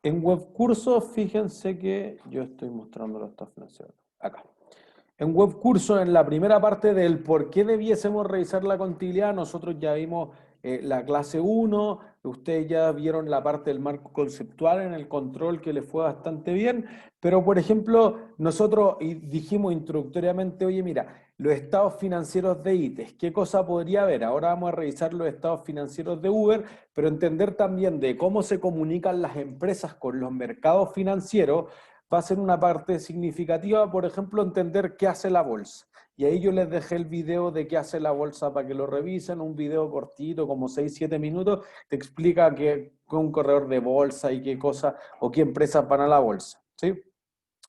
En webcursos, fíjense que yo estoy mostrando los estados financieros. Acá. En webcursos, en la primera parte del por qué debiésemos revisar la contabilidad, nosotros ya vimos la clase 1, ustedes ya vieron la parte del marco conceptual en el control que les fue bastante bien, pero por ejemplo, nosotros dijimos introductoriamente, oye, mira, los estados financieros de ITES, ¿qué cosa podría haber? Ahora vamos a revisar los estados financieros de Uber, pero entender también de cómo se comunican las empresas con los mercados financieros va a ser una parte significativa, por ejemplo, entender qué hace la bolsa. Y ahí yo les dejé el video de qué hace la bolsa para que lo revisen, un video cortito, como 6-7 minutos, te explica qué es un corredor de bolsa y qué cosa o qué empresas van a la bolsa, ¿sí?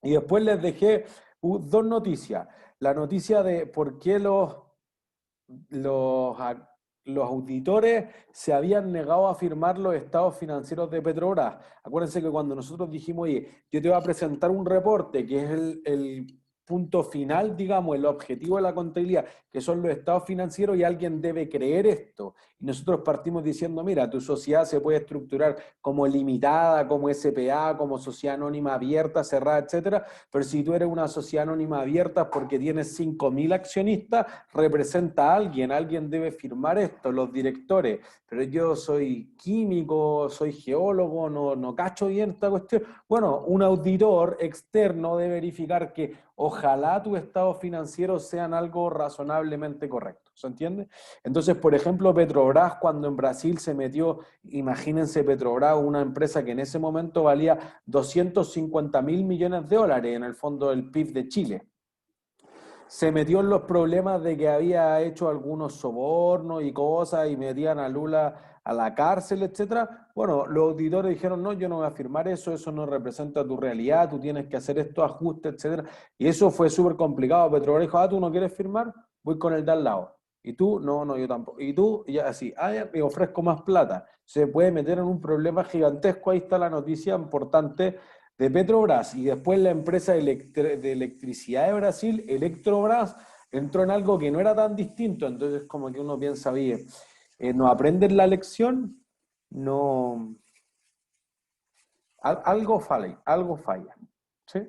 Y después les dejé dos noticias. La noticia de por qué los, los auditores se habían negado a firmar los estados financieros de Petrobras. Acuérdense que cuando nosotros dijimos, oye, yo te voy a presentar un reporte que es el punto final, digamos, el objetivo de la contabilidad, que son los estados financieros y alguien debe creer esto. Y nosotros partimos diciendo, mira, tu sociedad se puede estructurar como limitada, como SPA, como sociedad anónima abierta, cerrada, etcétera, pero si tú eres una sociedad anónima abierta porque tienes 5.000 accionistas, representa a alguien, alguien debe firmar esto, los directores, pero yo soy químico, soy geólogo, no cacho bien esta cuestión. Bueno, un auditor externo debe verificar que ojalá tus estados financieros sean algo razonablemente correcto, ¿se entiende? Entonces, por ejemplo, Petrobras cuando en Brasil se metió, imagínense Petrobras, una empresa que en ese momento valía 250.000 millones de dólares en el fondo del PIB de Chile, se metió en los problemas de que había hecho algunos sobornos y cosas y metían a Lula a la cárcel, etcétera. Bueno, los auditores dijeron, no, yo no voy a firmar eso, eso no representa tu realidad, tú tienes que hacer estos ajustes, etcétera. Y eso fue súper complicado. Petrobras dijo, ah, ¿tú no quieres firmar? Voy con el de al lado. ¿Y tú? No, yo tampoco. ¿Y tú? Y así, ah, ya, me ofrezco más plata. Se puede meter en un problema gigantesco. Ahí está la noticia importante de Petrobras y después la empresa de electricidad de Brasil, Electrobras, entró en algo que no era tan distinto. Entonces, como que uno piensa, oye, no aprenden la lección, no. Algo falla. ¿Sí?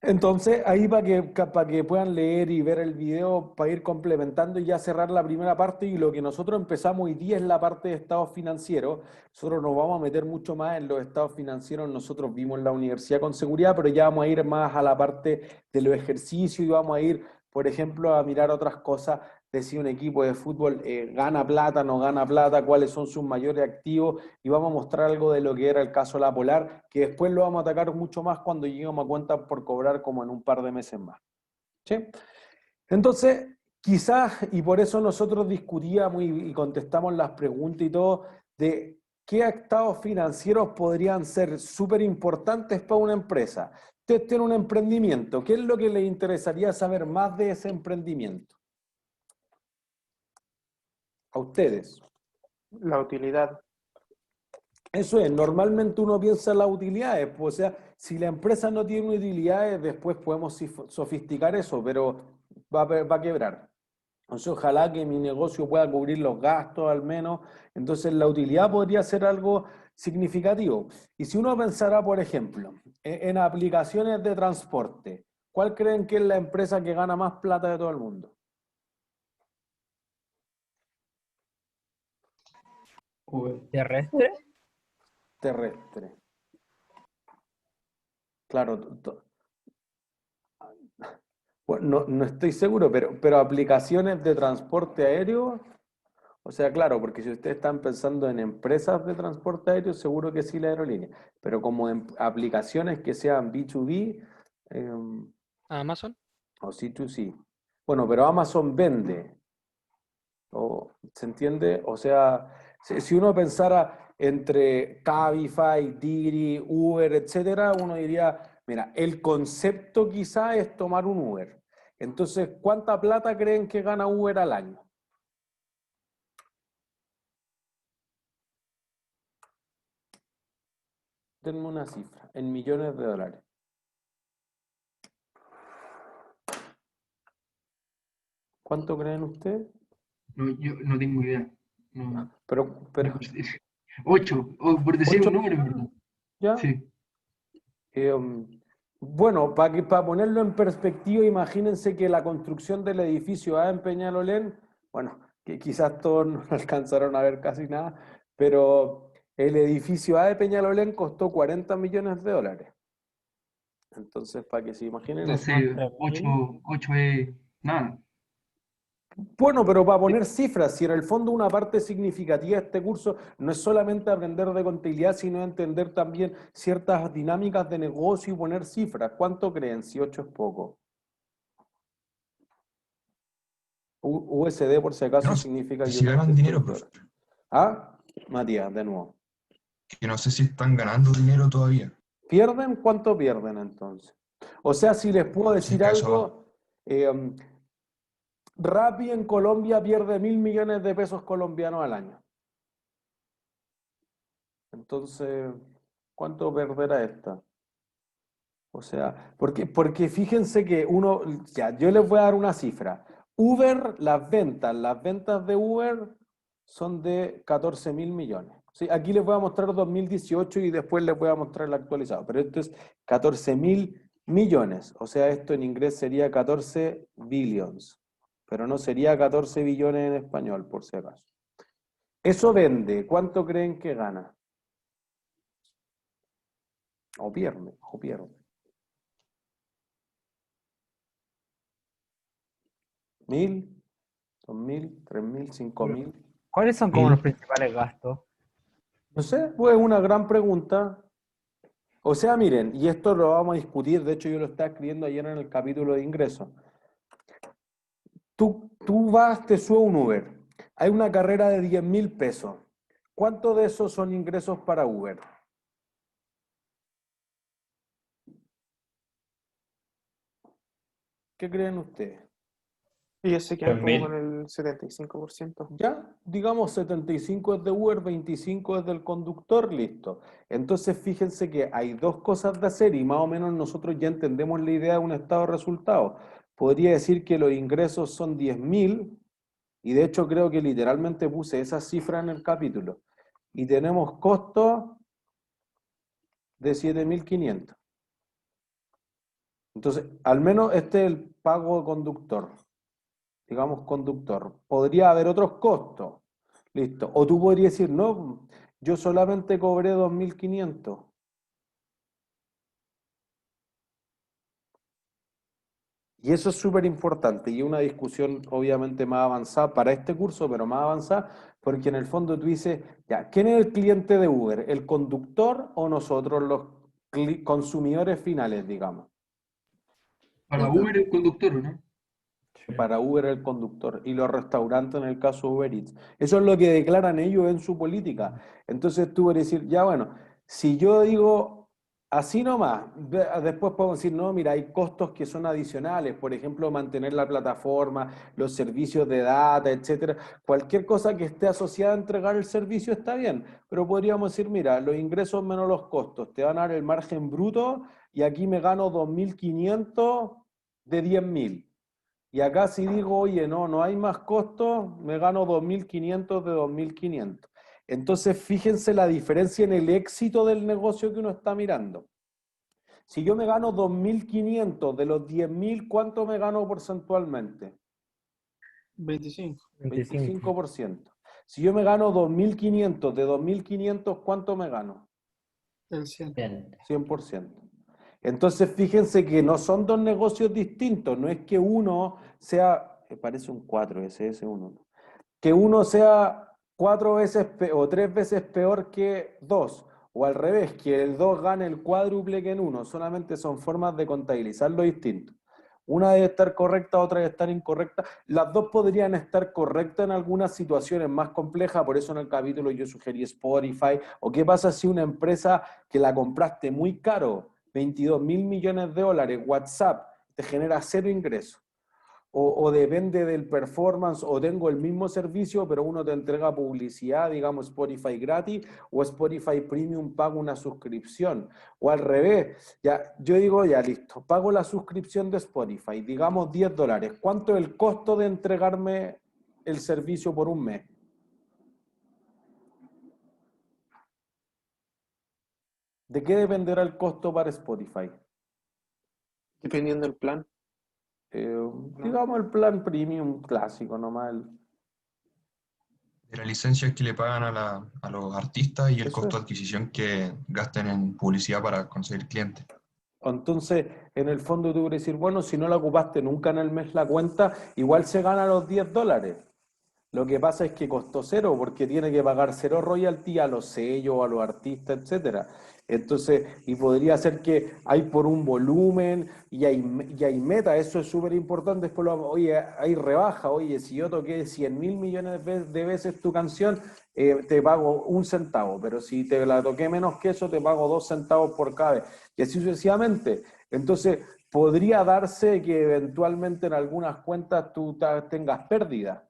Entonces, ahí para que puedan leer y ver el video, para ir complementando y ya cerrar la primera parte, y lo que nosotros empezamos hoy día es la parte de estados financieros. Nosotros nos vamos a meter mucho más en los estados financieros, nosotros vimos en la universidad con seguridad, pero ya vamos a ir más a la parte de los ejercicios y vamos a ir, por ejemplo, a mirar otras cosas de si un equipo de fútbol gana plata, no gana plata, cuáles son sus mayores activos, y vamos a mostrar algo de lo que era el caso de La Polar, que después lo vamos a atacar mucho más cuando lleguemos a cuenta por cobrar como en un par de meses más. ¿Sí? Entonces, quizás, y por eso nosotros discutíamos y contestamos las preguntas y todo, de qué estados financieros podrían ser súper importantes para una empresa. Usted tiene un emprendimiento, ¿qué es lo que le interesaría saber más de ese emprendimiento? A ustedes. La utilidad. Eso es, normalmente uno piensa en las utilidades, pues, o sea, si la empresa no tiene utilidades, después podemos sofisticar eso, pero va a quebrar. Entonces, ojalá que mi negocio pueda cubrir los gastos al menos, entonces la utilidad podría ser algo significativo. Y si uno pensara, por ejemplo, en aplicaciones de transporte, ¿cuál creen que es la empresa que gana más plata de todo el mundo? ¿Terrestre? Terrestre. Claro, bueno, no estoy seguro, pero aplicaciones de transporte aéreo, o sea, claro, porque si ustedes están pensando en empresas de transporte aéreo, seguro que sí la aerolínea, pero como en aplicaciones que sean B2B Amazon. o C2C. Bueno, pero Amazon vende, ¿se entiende? O sea, si uno pensara entre Cabify, Didi, Uber, etcétera, uno diría, mira, el concepto quizá es tomar un Uber. Entonces, ¿cuánta plata creen que gana Uber al año? Denme una cifra, en millones de dólares. ¿Cuánto creen ustedes? No, yo no tengo idea. No, Pero, no puedo decir. 8, por decir 8 un número, millones, ¿verdad? ¿ya? Sí. Bueno, para ponerlo en perspectiva, imagínense que la construcción del edificio A en Peñalolén, bueno, que quizás todos no alcanzaron a ver casi nada, pero el edificio A de Peñalolén costó 40 millones de dólares. Entonces, para que se imaginen eso. Entonces, 3.000. 8 es nada. Bueno, pero para poner cifras, si en el fondo una parte significativa de este curso no es solamente aprender de contabilidad, sino entender también ciertas dinámicas de negocio y poner cifras. ¿Cuánto creen? Si 8 es poco. USD, por si acaso, No, significa si si United ganan dinero, States profe. Dollar. ¿Ah? Matías, de nuevo. Que no sé si están ganando dinero todavía. ¿Pierden? ¿Cuánto pierden entonces? O sea, si les puedo Si es decir que a eso va. algo, Rappi en Colombia pierde 1.000 millones de pesos colombianos al año. Entonces, ¿cuánto perderá esta? O sea, porque fíjense que uno, ya, yo les voy a dar una cifra. Uber, las ventas de Uber son de 14.000 millones. Sí, aquí les voy a mostrar 2018 y después les voy a mostrar el actualizado, pero esto es 14.000 millones. O sea, esto en inglés sería 14 billions, pero no sería 14 billones en español, por si acaso. Eso vende, ¿cuánto creen que gana? O pierde, o pierde. 1.000, 2.000, 3.000, 5.000. ¿Cuáles son como los principales gastos? No sé, pues es una gran pregunta. O sea, miren, y esto lo vamos a discutir, de hecho yo lo estaba escribiendo ayer en el capítulo de ingresos. Tú vas, te sube un Uber, hay una carrera de 10.000 pesos. ¿Cuánto de esos son ingresos para Uber? ¿Qué creen ustedes? Y se quedan como 3.000. con el 75%. Ya, digamos 75 es de Uber, 25 es del conductor, listo. Entonces fíjense que hay dos cosas de hacer y más o menos nosotros ya entendemos la idea de un estado de resultados. Podría decir que los ingresos son 10.000 y de hecho creo que literalmente puse esa cifra en el capítulo. Y tenemos costos de 7.500. Entonces, al menos este es el pago de conductor. Digamos conductor. Podría haber otros costos. Listo. O tú podrías decir, no, yo solamente cobré 2.500. Y eso es súper importante y una discusión obviamente más avanzada para este curso, pero más avanzada, porque en el fondo tú dices, ya, ¿quién es el cliente de Uber? ¿El conductor o nosotros los consumidores finales, digamos? Para Uber el conductor, ¿no? Para Uber el conductor y los restaurantes en el caso de Uber Eats. Eso es lo que declaran ellos en su política. Entonces tú puedes decir, ya bueno, si yo digo así nomás, después podemos decir, no, mira, hay costos que son adicionales, por ejemplo, mantener la plataforma, los servicios de data, etcétera. Cualquier cosa que esté asociada a entregar el servicio está bien, pero podríamos decir, mira, los ingresos menos los costos, te van a dar el margen bruto y aquí me gano 2.500 de 10.000. Y acá si digo, oye, no hay más costos, me gano 2.500 de 2.500. Entonces, fíjense la diferencia en el éxito del negocio que uno está mirando. Si yo me gano 2.500 de los 10.000, ¿cuánto me gano porcentualmente? 25. 25%. Si yo me gano 2.500 de 2.500, ¿cuánto me gano? El 100. 100%. Entonces, fíjense que no son dos negocios distintos, no es que uno sea, parece un 4, ese es uno, que uno sea 4 veces o 3 veces peor que 2, o al revés, que el 2 gane el cuádruple que en uno, solamente son formas de contabilizarlo distinto. Una debe estar correcta, otra debe estar incorrecta. Las dos podrían estar correctas en algunas situaciones más complejas, por eso en el capítulo yo sugerí Spotify, o qué pasa si una empresa que la compraste muy caro, 22.000 millones de dólares, WhatsApp, te genera cero ingresos. O depende del performance, o tengo el mismo servicio, pero uno te entrega publicidad, digamos Spotify gratis, o Spotify Premium pago una suscripción, o al revés, ya, yo digo, ya listo, pago la suscripción de Spotify, digamos $10. ¿Cuánto es el costo de entregarme el servicio por un mes? ¿De qué dependerá el costo para Spotify? Dependiendo del plan. Digamos el plan premium clásico nomás. De la licencia que le pagan a los artistas y el Eso costo es. de adquisición que gasten en publicidad para conseguir clientes. Entonces, en el fondo tú puedes decir, bueno, si no la ocupaste nunca en el mes la cuenta, igual se gana los $10. Lo que pasa es que costó cero, porque tiene que pagar cero royalty a los sellos, a los artistas, etcétera. Entonces, y podría ser que hay por un volumen y hay meta, eso es súper importante. Después, oye, hay rebaja, oye, si yo toqué 100.000 millones de veces tu canción, te pago 1 centavo, pero si te la toqué menos que eso, te pago 2 centavos por cada vez. Y así sucesivamente. Entonces, podría darse que eventualmente en algunas cuentas tú tengas pérdida.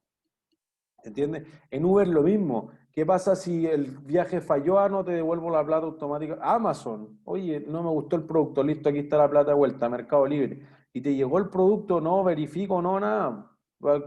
¿Entiendes? En Uber lo mismo. ¿Qué pasa si el viaje falló? No te devuelvo la plata automática. Amazon, oye, no me gustó el producto, listo, aquí está la plata de vuelta, Mercado Libre. Y te llegó el producto, no verifico, no nada.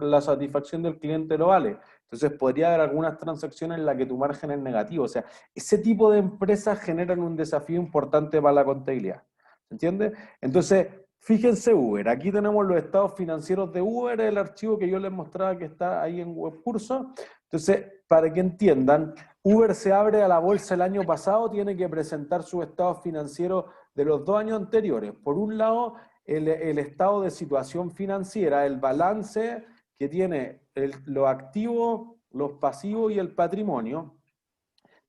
La satisfacción del cliente lo vale. Entonces podría haber algunas transacciones en las que tu margen es negativo. O sea, ese tipo de empresas generan un desafío importante para la contabilidad. ¿Se entiende? Entonces, fíjense Uber, aquí tenemos los estados financieros de Uber, el archivo que yo les mostraba que está ahí en WebCurso. Entonces, para que entiendan, Uber se abre a la bolsa el año pasado, tiene que presentar sus estados financieros de los 2 años anteriores. Por un lado, el estado de situación financiera, el balance que tiene los activos, los pasivos y el patrimonio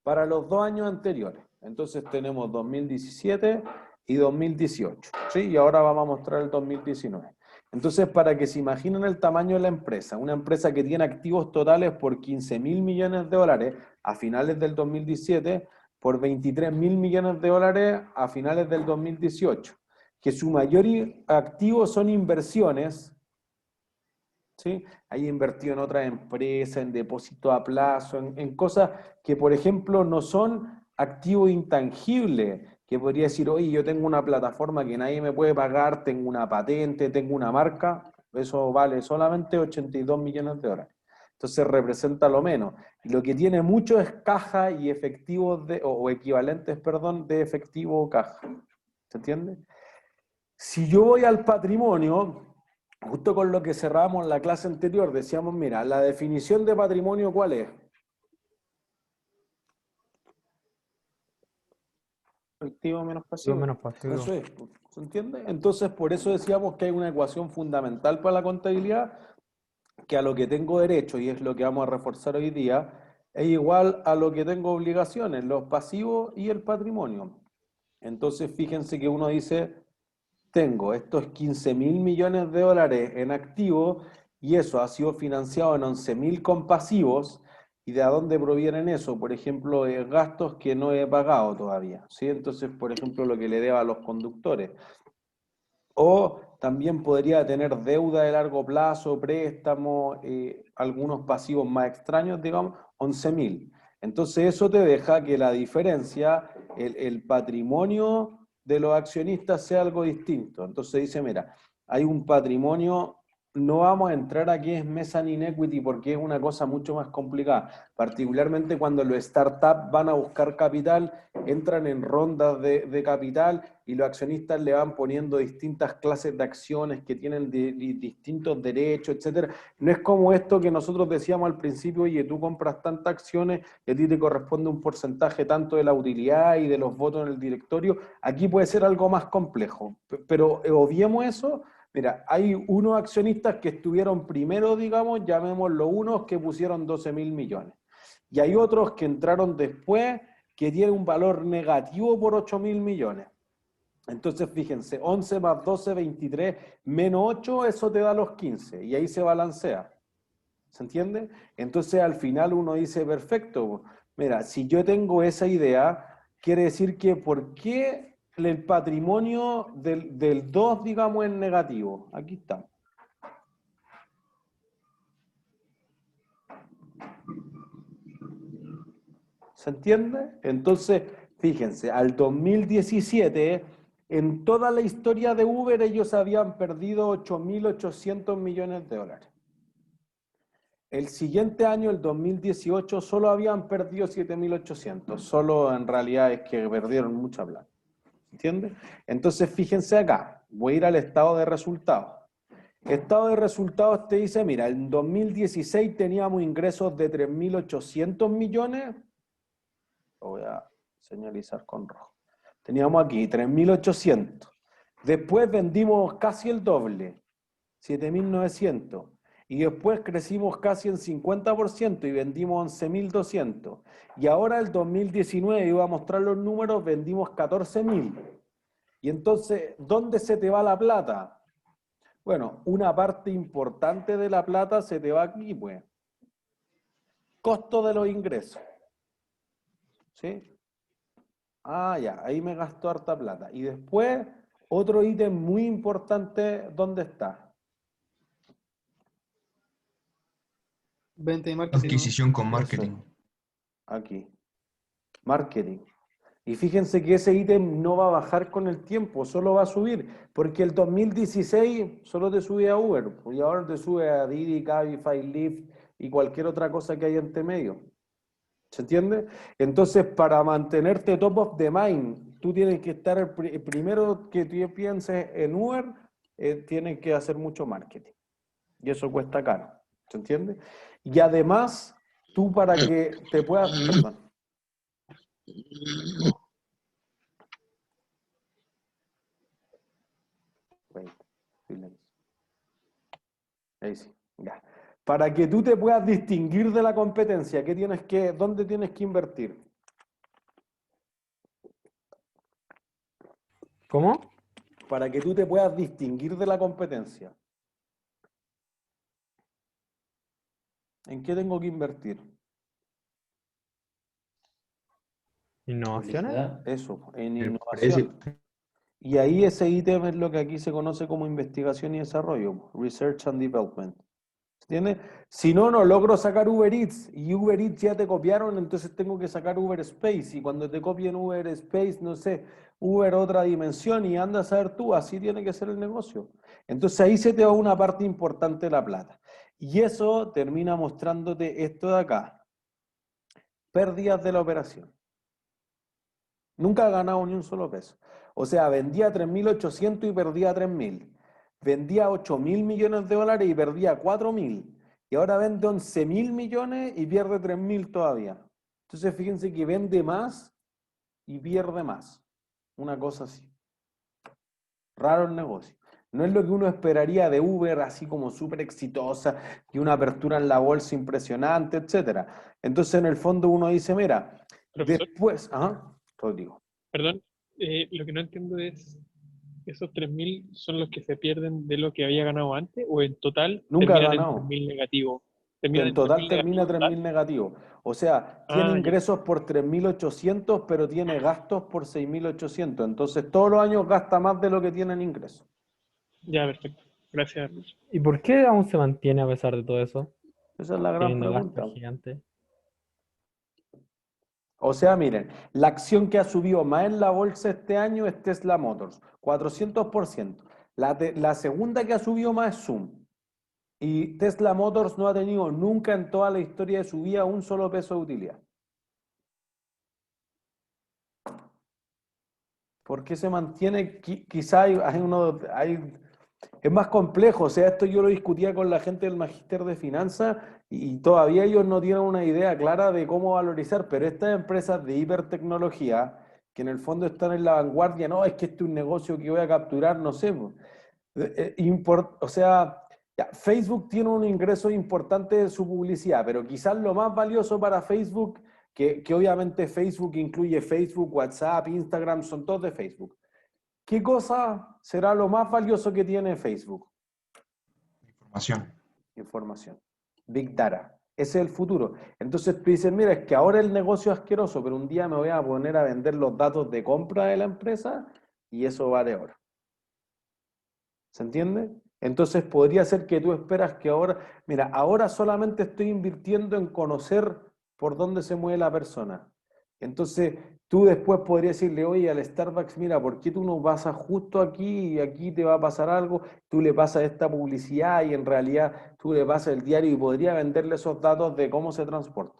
para los 2 años anteriores. Entonces tenemos 2017 y 2018, ¿sí? Y ahora vamos a mostrar el 2019. Entonces, para que se imaginen el tamaño de la empresa, una empresa que tiene activos totales por 15.000 millones de dólares a finales del 2017, por 23.000 millones de dólares a finales del 2018, que su mayor activo son inversiones, ¿sí? Hay invertido en otras empresas, en depósito a plazo, en cosas que, por ejemplo, no son activos intangibles, que podría decir, oye, yo tengo una plataforma que nadie me puede pagar, tengo una patente, tengo una marca, eso vale solamente 82 millones de dólares. Entonces representa lo menos. Y lo que tiene mucho es caja y efectivos, o equivalentes, perdón, de efectivo o caja. ¿Se entiende? Si yo voy al patrimonio, justo con lo que cerramos en la clase anterior, decíamos, mira, la definición de patrimonio, ¿cuál es? Activo menos Digo, pasivo. menos pasivo. Eso es, ¿se entiende? Entonces, por eso decíamos que hay una ecuación fundamental para la contabilidad, que a lo que tengo derecho, y es lo que vamos a reforzar hoy día, es igual a lo que tengo obligaciones, los pasivos y el patrimonio. Entonces, fíjense que uno dice, tengo estos 15.000 millones de dólares en activo y eso ha sido financiado en 11.000 con pasivos. ¿Y de dónde provienen eso? Por ejemplo, gastos que no he pagado todavía, ¿sí? Entonces, por ejemplo, lo que le debo a los conductores. O también podría tener deuda de largo plazo, préstamos, algunos pasivos más extraños, digamos, 11.000. Entonces eso te deja que la diferencia, el patrimonio de los accionistas sea algo distinto. Entonces dice, mira, hay un patrimonio, no vamos a entrar a qué es mezzanine equity porque es una cosa mucho más complicada, particularmente cuando los startups van a buscar capital, entran en rondas de capital y los accionistas le van poniendo distintas clases de acciones que tienen distintos derechos, etcétera. No es como esto que nosotros decíamos al principio, oye, tú compras tantas acciones y a ti te corresponde un porcentaje tanto de la utilidad y de los votos en el directorio. Aquí puede ser algo más complejo, pero obviemos eso. Mira, hay unos accionistas que estuvieron primero, digamos, llamémoslo unos que pusieron 12.000 millones. Y hay otros que entraron después que tienen un valor negativo por 8.000 millones. Entonces, fíjense, 11 más 12, 23, menos 8, eso te da los 15. Y ahí se balancea. ¿Se entiende? Entonces, al final uno dice, perfecto, mira, si yo tengo esa idea, quiere decir que ¿por qué el patrimonio del 2, digamos, es negativo? Aquí está. ¿Se entiende? Entonces, fíjense, al 2017, en toda la historia de Uber, ellos habían perdido 8.800 millones de dólares. El siguiente año, el 2018, solo habían perdido 7.800. Solo en realidad es que perdieron mucha plata. ¿Entiendes? Entonces, fíjense acá. Voy a ir al estado de resultados. Estado de resultados te dice, mira, en 2016 teníamos ingresos de 3.800 millones. Lo voy a señalizar con rojo. Teníamos aquí 3.800. Después vendimos casi el doble, 7.900. Y después crecimos casi en 50% y vendimos 11.200. Y ahora el 2019, iba a mostrar los números, vendimos 14.000. Y entonces, ¿dónde se te va la plata? Bueno, una parte importante de la plata se te va aquí, pues. Costo de los ingresos. ¿Sí? Ah, ya, ahí me gastó harta plata. Y después, otro ítem muy importante, ¿dónde está? Venta y marketing. Adquisición con Eso. marketing. Aquí. Marketing. Y fíjense que ese ítem no va a bajar con el tiempo, solo va a subir, porque el 2016 solo te sube a Uber, y ahora te sube a Didi, Cabify, Lyft y cualquier otra cosa que haya entre medio. ¿Se entiende? Entonces, para mantenerte top of the mind, tú tienes que estar, el primero que tú pienses en Uber, tienes que hacer mucho marketing. Y eso cuesta caro. ¿Se entiende? Y además, tú para que te puedas... Perdón. Wait, silencio. Ahí sí, ya. Para que tú te puedas distinguir de la competencia, ¿dónde tienes que invertir? ¿Cómo? Para que tú te puedas distinguir de la competencia. ¿En qué tengo que invertir? ¿Innovaciones? Eso, en El innovación. Y ahí ese ítem es lo que aquí se conoce como investigación y desarrollo, Research and Development. ¿Entiendes? Si no, no logro sacar Uber Eats y Uber Eats ya te copiaron, entonces tengo que sacar Uber Space y cuando te copien Uber Space, no sé, Uber otra dimensión y anda a saber tú, así tiene que ser el negocio. Entonces ahí se te va una parte importante de la plata. Y eso termina mostrándote esto de acá. Pérdidas de la operación. Nunca ha ganado ni un solo peso. O sea, vendía 3.800 y perdía 3.000. Vendía 8.000 millones de dólares y perdía 4.000. Y ahora vende 11.000 millones y pierde 3.000 todavía. Entonces fíjense que vende más y pierde más. Una cosa así. Raro el negocio. No es lo que uno esperaría de Uber, así como súper exitosa, y una apertura en la bolsa impresionante, etc. Entonces en el fondo uno dice, mira, Profesor, después... Rodrigo. perdón, lo que no entiendo es, ¿esos 3.000 son los que se pierden de lo que había ganado antes o en total Nunca ha terminan en ganado. 3.000 negativo? ¿Terminan En en total 3.000 termina negativo total? 3.000 negativo. O sea, tiene Ah, ya, ingresos por 3.800, pero tiene gastos por 6.800. Entonces, todos los años gasta más de lo que tiene en ingresos. ya, perfecto. Gracias. ¿Y por qué aún se mantiene a pesar de todo eso? Esa es la gran Teniendo pregunta. gastos gigantes. O sea, miren, la acción que ha subido más en la bolsa este año es Tesla Motors, 400%. La segunda que ha subido más es Zoom. Y Tesla Motors no ha tenido nunca en toda la historia de su vida un solo peso de utilidad. ¿Por qué se mantiene? Quizá es más complejo. O sea, esto yo lo discutía con la gente del Magíster de Finanzas y todavía ellos no tienen una idea clara de cómo valorizar, pero estas empresas de hipertecnología, que en el fondo están en la vanguardia, no, es que este es un negocio que voy a capturar, no sé. O sea, ya, Facebook tiene un ingreso importante de su publicidad, pero quizás lo más valioso para Facebook, que obviamente Facebook incluye Facebook, WhatsApp, Instagram, son todos de Facebook. ¿Qué cosa será lo más valioso que tiene Facebook? Información. Información. Big Data. Ese es el futuro. Entonces tú dices, mira, es que ahora el negocio es asqueroso, pero un día me voy a poner a vender los datos de compra de la empresa y eso vale oro. ¿Se entiende? Entonces podría ser que tú esperas que ahora, mira, ahora solamente estoy invirtiendo en conocer por dónde se mueve la persona. Entonces, tú después podrías decirle, oye, al Starbucks, mira, ¿por qué tú no pasas justo aquí y aquí te va a pasar algo? Tú le pasas esta publicidad y en realidad tú le pasas el diario y podría venderle esos datos de cómo se transporta.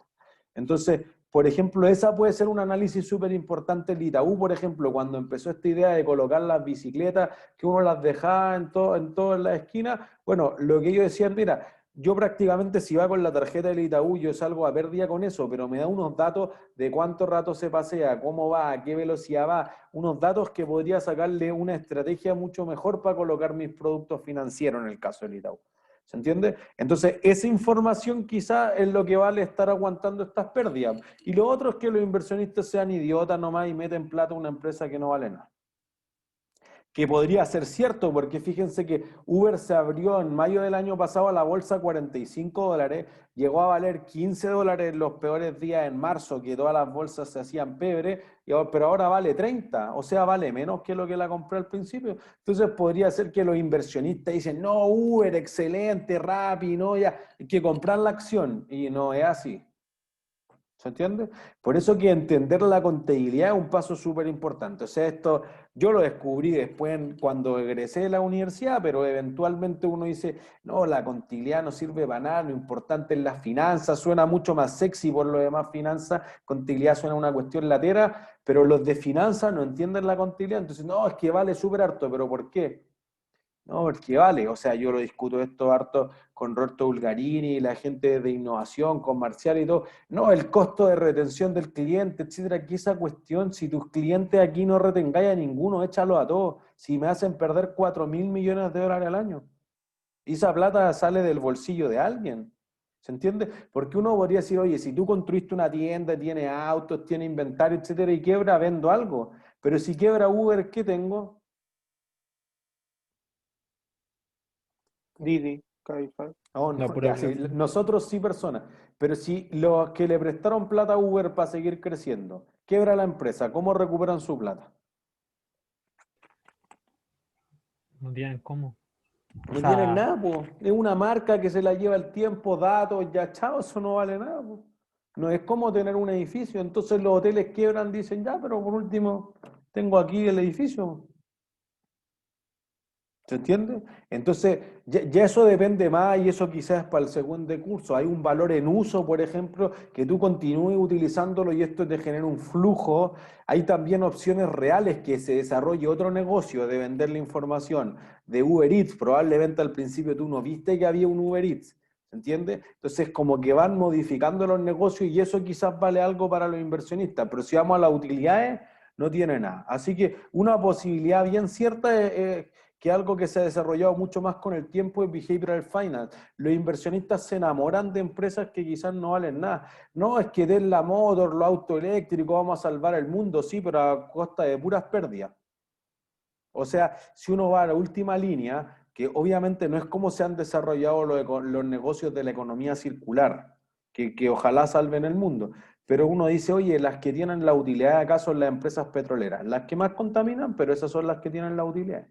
Entonces, por ejemplo, esa puede ser un análisis súper importante. El Itaú, por ejemplo, cuando empezó esta idea de colocar las bicicletas, que uno las dejaba en todas las esquinas, bueno, lo que ellos decían, mira, yo prácticamente si va con la tarjeta del Itaú, yo salgo a pérdida con eso, pero me da unos datos de cuánto rato se pasea, cómo va, a qué velocidad va, unos datos que podría sacarle una estrategia mucho mejor para colocar mis productos financieros en el caso del Itaú. ¿Se entiende? Entonces, esa información quizá es lo que vale estar aguantando estas pérdidas. Y lo otro es que los inversionistas sean idiotas nomás y meten plata a una empresa que no vale nada. Que podría ser cierto, porque fíjense que Uber se abrió en mayo del año pasado a la bolsa a $45, llegó a valer $15 en los peores días en marzo, que todas las bolsas se hacían pebre, pero ahora vale 30, o sea, vale menos que lo que la compré al principio. Entonces podría ser que los inversionistas dicen, no, Uber, excelente, Rappi, no, ya, hay que comprar la acción, y no es así. ¿Se entiende? Por eso que entender la contabilidad es un paso súper importante. O sea, esto yo lo descubrí después cuando egresé de la universidad, pero eventualmente uno dice, no, la contabilidad no sirve para nada, lo importante es las finanzas, suena mucho más sexy por lo demás finanzas, contabilidad suena una cuestión latera, pero los de finanzas no entienden la contabilidad, entonces, no, es que vale súper harto, pero ¿por qué? No, porque vale, o sea, yo lo discuto esto harto con Roberto Bulgarini, la gente de innovación, con Marcial y todo. No, el costo de retención del cliente, etcétera, que esa cuestión, si tus clientes aquí no retengáis a ninguno, échalo a todos. Si me hacen perder 4.000 millones de dólares al año. Y esa plata sale del bolsillo de alguien. ¿Se entiende? Porque uno podría decir, oye, si tú construiste una tienda, tiene autos, tiene inventario, etcétera, y quiebra, vendo algo. Pero si quiebra Uber, ¿qué tengo? Didi, Cabify. Oh, La no, pura ya, sí, wea. nosotros sí personas, pero si los que le prestaron plata a Uber para seguir creciendo, quiebra la empresa, ¿cómo recuperan su plata? No tienen cómo. O No tienen sea, nada, po. Es una marca que se la lleva el tiempo, datos, ya chao, eso no vale nada, po. No es como tener un edificio, entonces los hoteles quiebran, dicen ya, pero por último, tengo aquí el edificio. ¿Se entiende? Entonces, ya eso depende más y eso quizás para el segundo curso. Hay un valor en uso, por ejemplo, que tú continúes utilizándolo y esto te genera un flujo. Hay también opciones reales que se desarrolle otro negocio de vender la información de Uber Eats. Probablemente al principio tú no viste que había un Uber Eats. ¿Se entiende? Entonces, como que van modificando los negocios y eso quizás vale algo para los inversionistas. Pero si vamos a las utilidades, no tiene nada. Así que una posibilidad bien cierta es que algo que se ha desarrollado mucho más con el tiempo es behavioral finance. Los inversionistas se enamoran de empresas que quizás no valen nada. No, es que Tesla Motor, los autos eléctricos, vamos a salvar el mundo, sí, pero a costa de puras pérdidas. O sea, si uno va a la última línea, que obviamente no es como se han desarrollado los negocios de la economía circular, que ojalá salven el mundo, pero uno dice, oye, las que tienen la utilidad acá son las empresas petroleras, las que más contaminan, pero esas son las que tienen la utilidad.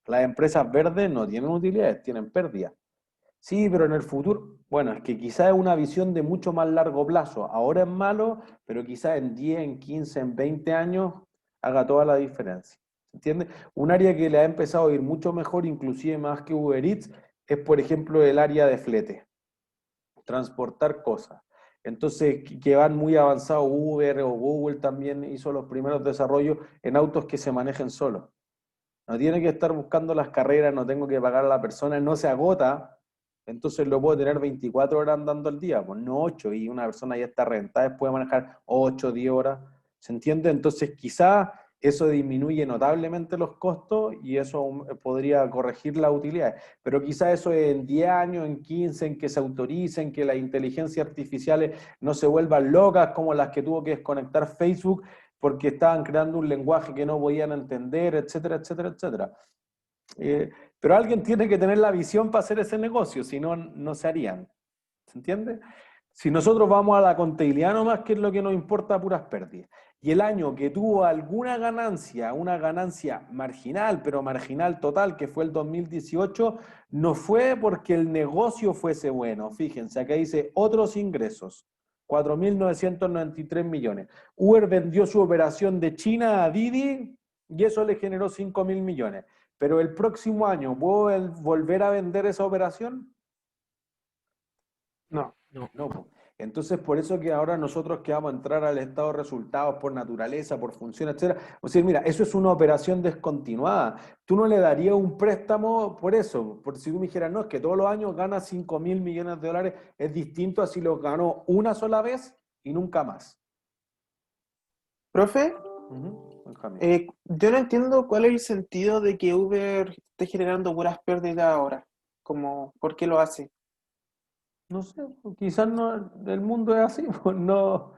Las empresas verdes no tienen utilidades, tienen pérdidas. Sí, pero en el futuro, bueno, es que quizás es una visión de mucho más largo plazo. Ahora es malo, pero quizás en 10, en 15, en 20 años haga toda la diferencia. ¿Entiendes? Un área que le ha empezado a ir mucho mejor, inclusive más que Uber Eats, es por ejemplo el área de flete, transportar cosas. Entonces, que van muy avanzados, Uber o Google también hizo los primeros desarrollos en autos que se manejen solos. No tiene que estar buscando las carreras, no tengo que pagar a la persona, no se agota, entonces lo puedo tener 24 horas andando al día, pues no 8, y una persona ya está rentada, puede manejar 8, 10 horas, ¿se entiende? Entonces quizá eso disminuye notablemente los costos y eso podría corregir las utilidades, pero quizá eso en 10 años, en 15, en que se autoricen, que las inteligencias artificiales no se vuelvan locas como las que tuvo que desconectar Facebook, porque estaban creando un lenguaje que no podían entender, etcétera, etcétera, etcétera. Pero alguien tiene que tener la visión para hacer ese negocio, si no, no se harían. ¿Se entiende? Si nosotros vamos a la contabilidad nomás, que es lo que nos importa, puras pérdidas. Y el año que tuvo alguna ganancia, una ganancia marginal, pero marginal total, que fue el 2018, no fue porque el negocio fuese bueno. Fíjense, acá dice otros ingresos. 4.993 millones. Uber vendió su operación de China a Didi y eso le generó 5.000 millones. Pero el próximo año, ¿puedo volver a vender esa operación? No. No, po. Entonces, por eso que ahora nosotros que vamos a entrar al estado de resultados por naturaleza, por función, etcétera. O sea, mira, eso es una operación descontinuada. Tú no le darías un préstamo por eso. Por si tú me dijeras, no, es que todos los años gana 5.000 millones de dólares, es distinto a si lo ganó una sola vez y nunca más. Profe, Benjamín. yo no entiendo cuál es el sentido de que Uber esté generando puras pérdidas ahora. Como, ¿por qué lo hace? No sé, quizás no, el mundo es así, pues no.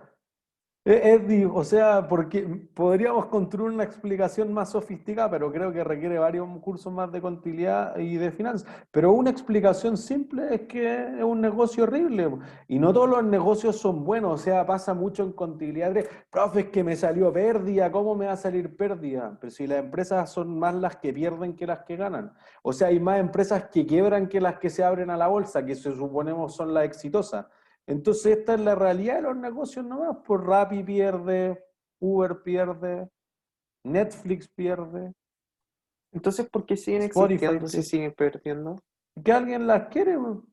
O sea, porque podríamos construir una explicación más sofisticada, pero creo que requiere varios cursos más de contabilidad y de finanzas. Pero una explicación simple es que es un negocio horrible y no todos los negocios son buenos. O sea, pasa mucho en contabilidad. Profe, es que me salió pérdida, ¿cómo me va a salir pérdida? Pero si las empresas son más las que pierden que las que ganan. O sea, hay más empresas que quiebran que las que se abren a la bolsa, que se suponemos son las exitosas. Entonces esta es la realidad de los negocios nomás, por Rappi pierde, Uber pierde, Netflix pierde, Entonces, ¿por qué siguen Spotify existiendo si pierde. siguen perdiendo? Que alguien las quiere, man.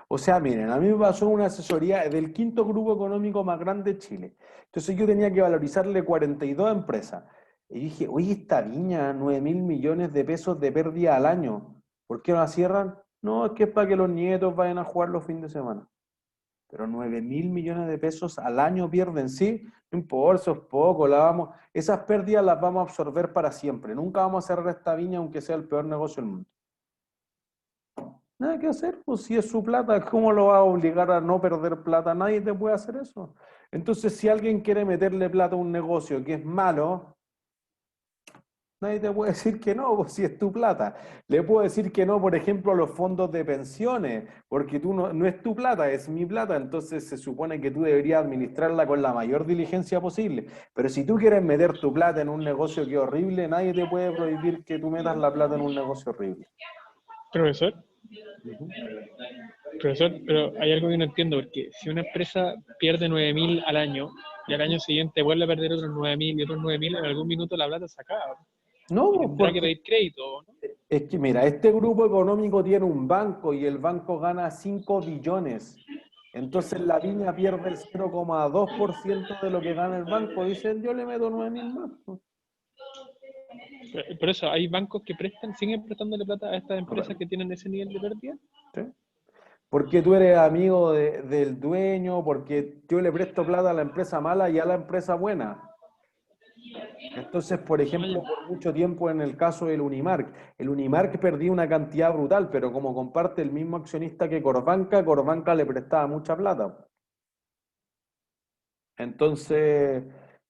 O sea, miren, a mí me pasó una asesoría del quinto grupo económico más grande de Chile. Entonces yo tenía que valorizarle 42 empresas. Y dije, oye, esta Viña, 9.000 millones de pesos de pérdida al año, ¿por qué no la cierran? No, es que es para que los nietos vayan a jugar los fines de semana. Pero 9.000 millones de pesos al año pierden, sí, no importa, eso es poco, esas pérdidas las vamos a absorber para siempre. Nunca vamos a cerrar esta Viña aunque sea el peor negocio del mundo. Nada que hacer, pues si es su plata, ¿cómo lo va a obligar a no perder plata? Nadie te puede hacer eso. Entonces, si alguien quiere meterle plata a un negocio que es malo, nadie te puede decir que no, pues si es tu plata. Le puedo decir que no, por ejemplo, a los fondos de pensiones, porque tú no es tu plata, es mi plata, entonces se supone que tú deberías administrarla con la mayor diligencia posible. Pero si tú quieres meter tu plata en un negocio que es horrible, nadie te puede prohibir que tú metas la plata en un negocio horrible. Profesor, profesor, pero hay algo que no entiendo, porque si una empresa pierde 9.000 al año y al año siguiente vuelve a perder otros 9.000 y otros 9.000, en algún minuto la plata se acaba. No, Y pues, tendrá que porque pedir crédito, ¿no? es que mira, este grupo económico tiene un banco y el banco gana 5 billones. Entonces la Viña pierde el 0,2% de lo que gana el banco. Dicen, yo le meto 9.000 más, pues. Por eso, hay bancos que siguen prestándole plata a estas empresas que tienen ese nivel de pérdida. ¿Sí? Porque tú eres amigo del dueño, porque yo le presto plata a la empresa mala y a la empresa buena. Entonces, por ejemplo, por mucho tiempo en el caso del Unimark, el Unimark perdía una cantidad brutal, pero como comparte el mismo accionista que Corbanca, Corbanca le prestaba mucha plata. Entonces,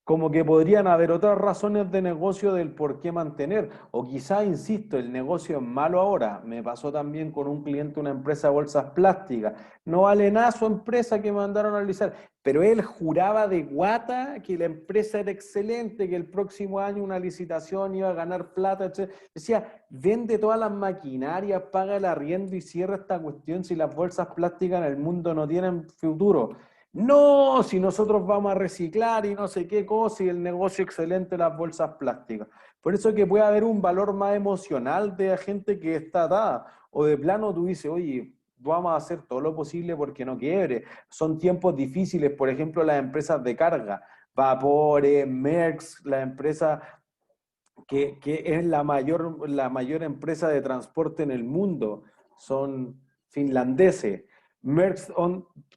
como que podrían haber otras razones de negocio del por qué mantener. O quizá, insisto, el negocio es malo ahora. Me pasó también con un cliente, una empresa de bolsas plásticas. No vale nada su empresa que me mandaron a analizar. Pero él juraba de guata que la empresa era excelente, que el próximo año una licitación iba a ganar plata, etc. Decía, vende todas las maquinarias, paga el arriendo y cierra esta cuestión si las bolsas plásticas en el mundo no tienen futuro. No, si nosotros vamos a reciclar y no sé qué cosa y el negocio excelente de las bolsas plásticas. Por eso que puede haber un valor más emocional de la gente que está atada. O de plano tú dices, oye, vamos a hacer todo lo posible porque no quiebre. Son tiempos difíciles, por ejemplo, las empresas de carga, Vapore, Maersk, la empresa que es la mayor empresa de transporte en el mundo, son finlandeses. Maersk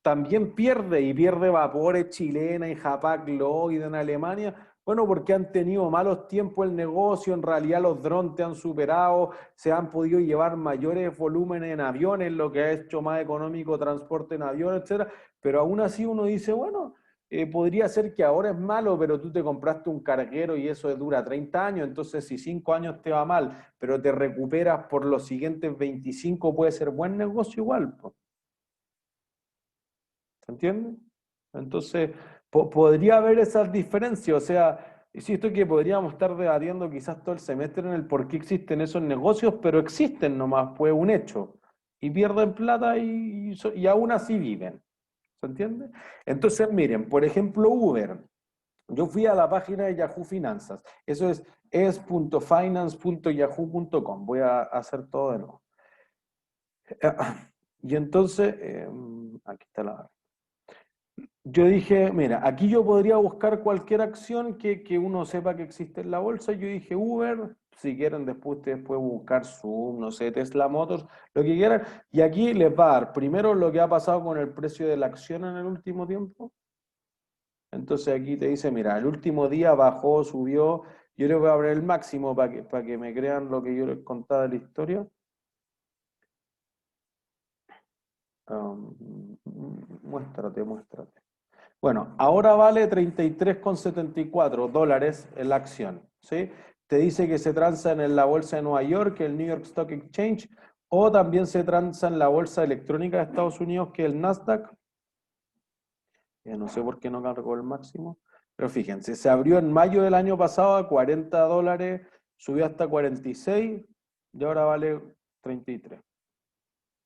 también pierde y pierde Vapores chilena y Hapag-Lloyd en Alemania. Bueno, porque han tenido malos tiempos el negocio, en realidad los drones te han superado, se han podido llevar mayores volúmenes en aviones, lo que ha hecho más económico transporte en avión, etcétera. Pero aún así uno dice, bueno, podría ser que ahora es malo, pero tú te compraste un carguero y eso dura 30 años, entonces si 5 años te va mal, pero te recuperas por los siguientes 25, puede ser buen negocio igual, po. ¿Se entiende? Entonces, podría haber esas diferencias, o sea, insisto que podríamos estar debatiendo quizás todo el semestre en el por qué existen esos negocios, pero existen nomás, pues un hecho, y pierden plata y aún así viven. ¿Se entiende? Entonces, miren, por ejemplo, Uber. Yo fui a la página de Yahoo Finanzas. Eso es es.finance.yahoo.com. Voy a hacer todo de nuevo. Y entonces, aquí está la... Yo dije, mira, aquí yo podría buscar cualquier acción que uno sepa que existe en la bolsa. Yo dije Uber, si quieren después ustedes pueden buscar Zoom, no sé, Tesla Motors, lo que quieran. Y aquí les va a dar primero lo que ha pasado con el precio de la acción en el último tiempo. Entonces aquí te dice, mira, el último día bajó, subió. Yo les voy a abrir el máximo para que me crean lo que yo les contaba de la historia. Muéstrate. Bueno, ahora vale 33,74 dólares en la acción, ¿sí? Te dice que se transa en la bolsa de Nueva York, el New York Stock Exchange, o también se transa en la bolsa electrónica de Estados Unidos, que es el Nasdaq. No sé por qué no cargó el máximo, pero fíjense, se abrió en mayo del año pasado a 40 dólares, subió hasta 46 y ahora vale 33.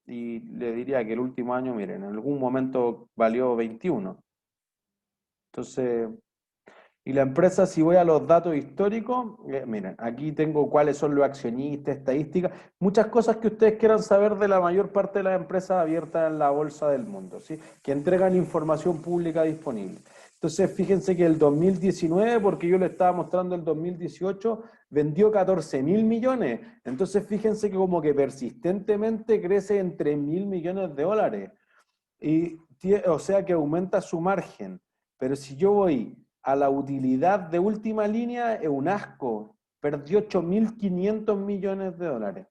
Y le diría que el último año, miren, en algún momento valió 21. Entonces, y la empresa, si voy a los datos históricos, miren, aquí tengo cuáles son los accionistas, estadísticas, muchas cosas que ustedes quieran saber de la mayor parte de las empresas abiertas en la bolsa del mundo, ¿sí? Que entregan información pública disponible. Entonces, fíjense que el 2019, porque yo le estaba mostrando el 2018, vendió 14.000 millones. Entonces, fíjense que como que persistentemente crece en 3.000 millones de dólares. Y, o sea que aumenta su margen. Pero si yo voy a la utilidad de última línea, es un asco. Perdió 8.500 millones de dólares.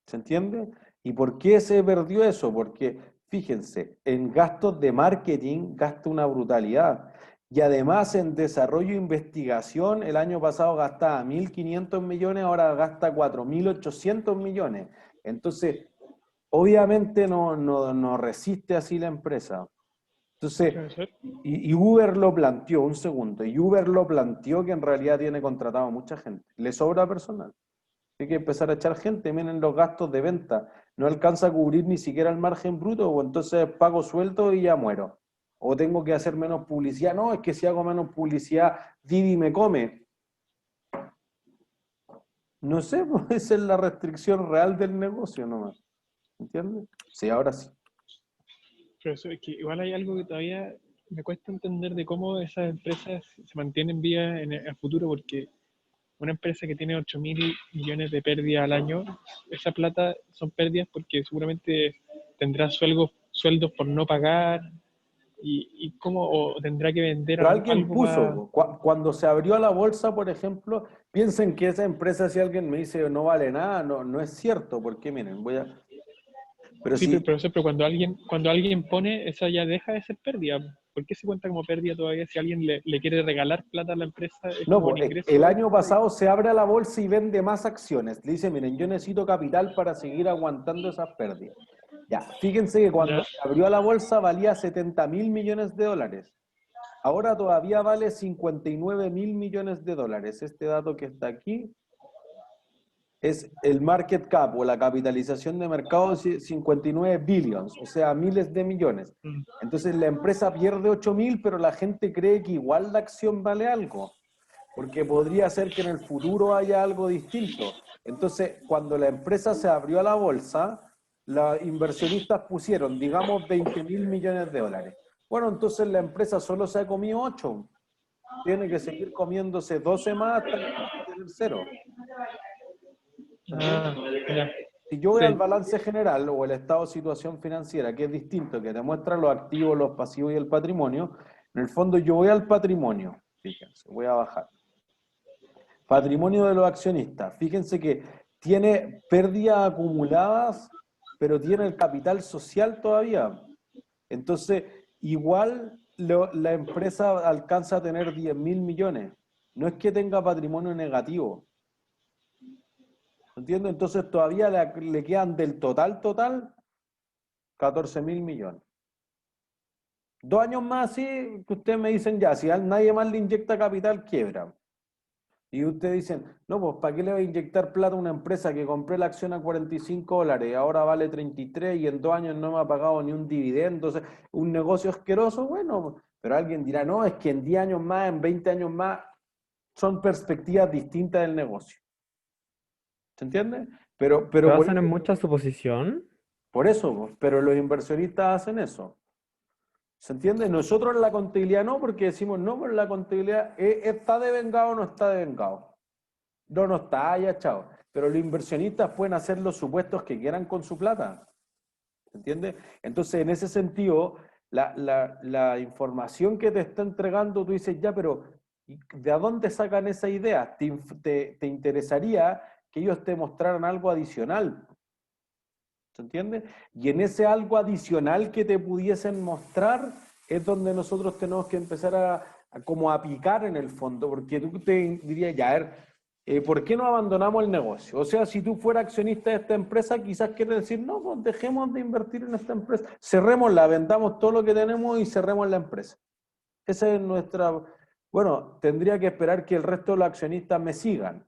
¿Se entiende? ¿Y por qué se perdió eso? Porque, fíjense, en gastos de marketing gasta una brutalidad. Y además en desarrollo e investigación, el año pasado gastaba 1.500 millones, ahora gasta 4.800 millones. Entonces, obviamente no resiste así la empresa. Entonces, y Uber lo planteó, un segundo, y Uber lo planteó que en realidad tiene contratado a mucha gente. Le sobra personal. Hay que empezar a echar gente, miren los gastos de venta. No alcanza a cubrir ni siquiera el margen bruto, o entonces pago sueldo y ya muero. O tengo que hacer menos publicidad. No, es que si hago menos publicidad, Didi me come. No sé, pues esa es la restricción real del negocio nomás. ¿Entiendes? Sí, ahora sí. Pero es que igual hay algo que todavía me cuesta entender de cómo esas empresas se mantienen vivas en el futuro, porque una empresa que tiene 8.000 millones de pérdidas al año, esa plata son pérdidas porque seguramente tendrá sueldos por no pagar y cómo o tendrá que vender Pero alguien algo para... puso, cuando se abrió la bolsa, por ejemplo, piensen que esa empresa, si alguien me dice no vale nada, no es cierto, porque miren, Pero Sí, si, pero cuando alguien pone, esa ya deja de ser pérdida. ¿Por qué se cuenta como pérdida todavía si alguien le quiere regalar plata a la empresa? Es no, como un pues, ingreso. el año pasado se abre la bolsa y vende más acciones. Le dice, miren, yo necesito capital para seguir aguantando esas pérdidas. Ya, fíjense que cuando ¿Ya? se abrió la bolsa valía 70.000 millones de dólares. Ahora todavía vale 59.000 millones de dólares. Este dato que está aquí es el market cap o la capitalización de mercado, 59 billions, o sea, miles de millones. Mm. Entonces la empresa pierde 8.000, pero la gente cree que igual la acción vale algo, porque podría ser que en el futuro haya algo distinto. Entonces, cuando la empresa se abrió a la bolsa, los inversionistas pusieron, digamos, 20.000 millones de dólares. Bueno, entonces la empresa solo se ha comido 8. Tiene que seguir comiéndose 12 más hasta tener cero. Ah, ya. Si yo voy al Sí. balance general o el estado de situación financiera, que es distinto, que te muestra los activos, los pasivos y el patrimonio, en el fondo yo voy al patrimonio, fíjense, voy a bajar. Patrimonio de los accionistas, fíjense que tiene pérdidas acumuladas, pero tiene el capital social todavía. Entonces, igual la empresa alcanza a tener 10.000 millones. No es que tenga patrimonio negativo. ¿Entiendes? Entonces todavía le quedan del total 14.000 millones. 2 años más, sí, que ustedes me dicen ya, si a nadie más le inyecta capital, quiebra. Y ustedes dicen, no, pues ¿para qué le voy a inyectar plata a una empresa que compré la acción a $45 y ahora vale 33 y en 2 años no me ha pagado ni un dividendo? O sea, un negocio asqueroso, bueno, pero alguien dirá, no, es que en 10 años más, en 20 años más, son perspectivas distintas del negocio. ¿Se entiende? Pero ¿Se por basan en mucha suposición? eso, pues, pero los inversionistas hacen eso. ¿Se entiende? Nosotros en la contabilidad no, porque decimos, no, pero la contabilidad está devengado o no está devengado. No, no está, ya, chao. Pero los inversionistas pueden hacer los supuestos que quieran con su plata. ¿Se entiende? Entonces, en ese sentido, la información que te está entregando, tú dices, ya, pero ¿de dónde sacan esa idea? ¿Te interesaría que ellos te mostraran algo adicional? ¿Se entiende? Y en ese algo adicional que te pudiesen mostrar es donde nosotros tenemos que empezar como a picar en el fondo, porque tú te dirías, ya, a ver, ¿por qué no abandonamos el negocio? O sea, si tú fueras accionista de esta empresa, quizás quieres decir, no, pues dejemos de invertir en esta empresa, cerrémosla, vendamos todo lo que tenemos y cerremos la empresa. Esa es nuestra... Bueno, tendría que esperar que el resto de los accionistas me sigan.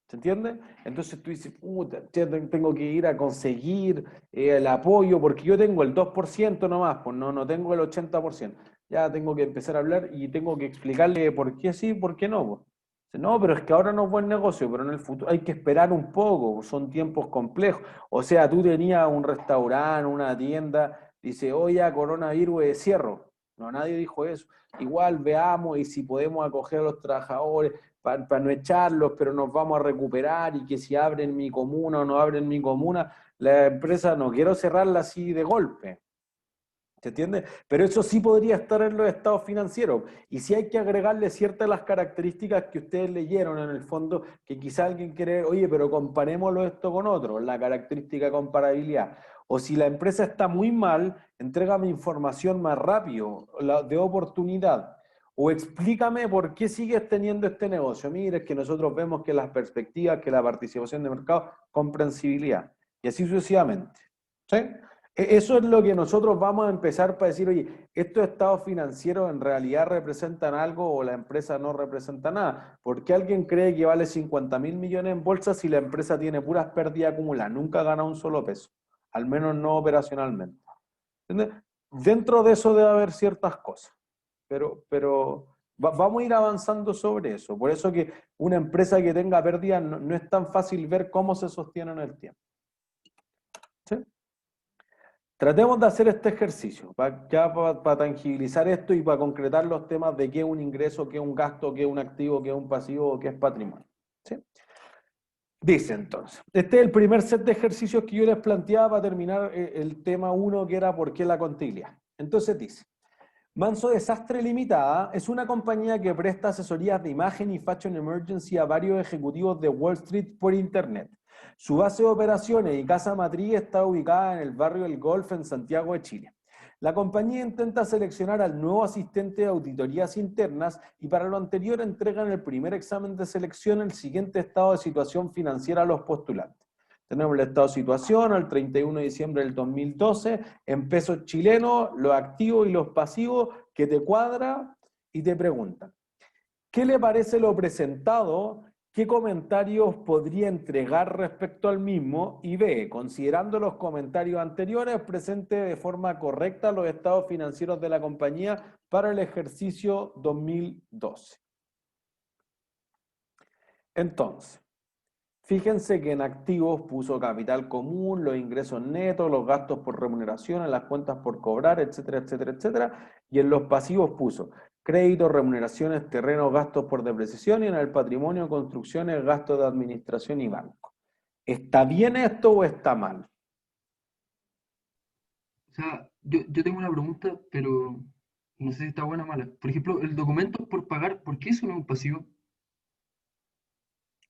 ¿Se entiende? Entonces tú dices, puta, tengo que ir a conseguir el apoyo porque yo tengo el 2% nomás, pues no tengo el 80%. Ya tengo que empezar a hablar y tengo que explicarle por qué sí, por qué no. Pues. Dice, no, pero es que ahora no es buen negocio, pero en el futuro hay que esperar un poco, son tiempos complejos. O sea, tú tenías un restaurante, una tienda, dice, oye, coronavirus, cierro. No, nadie dijo eso. Igual veamos y si podemos acoger a los trabajadores para no echarlos, pero nos vamos a recuperar y que si abren mi comuna o no abren mi comuna, la empresa no quiero cerrarla así de golpe. ¿Se entiende? Pero eso sí podría estar en los estados financieros. Y sí hay que agregarle ciertas de las características que ustedes leyeron en el fondo, que quizá alguien quiere, oye, pero comparémoslo esto con otro, la característica de comparabilidad. O si la empresa está muy mal, entrégame información más rápido, de oportunidad. O explícame por qué sigues teniendo este negocio. Mire, es que nosotros vemos que las perspectivas, que la participación de mercado, comprensibilidad. Y así sucesivamente. ¿Sí? Eso es lo que nosotros vamos a empezar para decir, oye, estos estados financieros en realidad representan algo o la empresa no representa nada. ¿Por qué alguien cree que vale 50.000 millones en bolsa si la empresa tiene puras pérdidas acumuladas? Nunca gana un solo peso, al menos no operacionalmente. ¿Entiendes? Dentro de eso debe haber ciertas cosas, pero vamos a ir avanzando sobre eso. Por eso que una empresa que tenga pérdidas no es tan fácil ver cómo se sostiene en el tiempo. ¿Sí? Tratemos de hacer este ejercicio, para tangibilizar esto y para concretar los temas de qué es un ingreso, qué es un gasto, qué es un activo, qué es un pasivo, qué es patrimonio. ¿Sí? Dice entonces, este es el primer set de ejercicios que yo les planteaba para terminar el tema 1, que era por qué la contabilidad. Entonces dice, Manso Desastre Limitada es una compañía que presta asesorías de imagen y fashion emergency a varios ejecutivos de Wall Street por Internet. Su base de operaciones y casa matriz está ubicada en el barrio del Golf en Santiago de Chile. La compañía intenta seleccionar al nuevo asistente de auditorías internas y para lo anterior entregan el primer examen de selección el siguiente estado de situación financiera a los postulantes. Tenemos el estado de situación al 31 de diciembre del 2012, en pesos chilenos, los activos y los pasivos, que te cuadra y te preguntan, ¿qué le parece lo presentado? ¿Qué comentarios podría entregar respecto al mismo? Y B, considerando los comentarios anteriores, presente de forma correcta los estados financieros de la compañía para el ejercicio 2012. Entonces, fíjense que en activos puso capital común, los ingresos netos, los gastos por remuneración, las cuentas por cobrar, etcétera, etcétera, etcétera. Y en los pasivos puso créditos, remuneraciones, terrenos, gastos por depreciación y en el patrimonio, construcciones, gastos de administración y banco. ¿Está bien esto o está mal? O sea, yo tengo una pregunta, pero no sé si está buena o mala. Por ejemplo, el documento por pagar, ¿por qué eso no es un pasivo?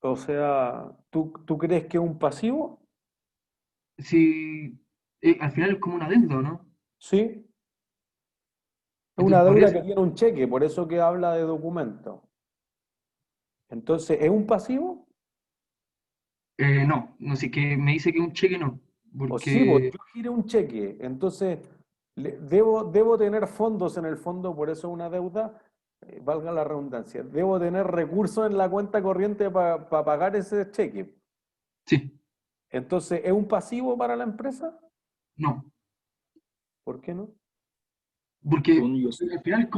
O sea, ¿tú crees que es un pasivo? Si al final es como una deuda, ¿no? Sí. Es una Entonces, por deuda eso, que tiene un cheque, por eso que habla de documento. Entonces, ¿es un pasivo? no sé, que me dice que un cheque no, O sí, pues porque yo giré un cheque, entonces debo tener fondos en el fondo, por eso es una deuda. valga la redundancia, debo tener recursos en la cuenta corriente para pagar ese cheque. Sí, Entonces, ¿es un pasivo para la empresa? no. ¿Por qué no? Porque Según yo, sí. al final es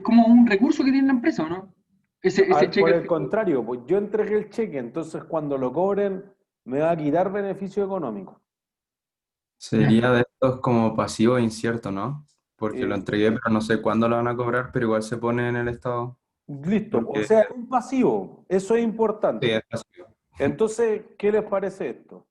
como un recurso que tiene la empresa, ¿o no? Ese cheque Por al el final. contrario, pues yo entregué el cheque, entonces cuando lo cobren me va a quitar beneficio económico. Sería de estos como pasivo e incierto, ¿no? Porque lo Eh, entregué, pero no sé cuándo lo van a cobrar, pero igual se pone en el estado. Listo, o Porque sea, es un pasivo, eso es sí, importante. es pasivo. Entonces, ¿qué les parece esto?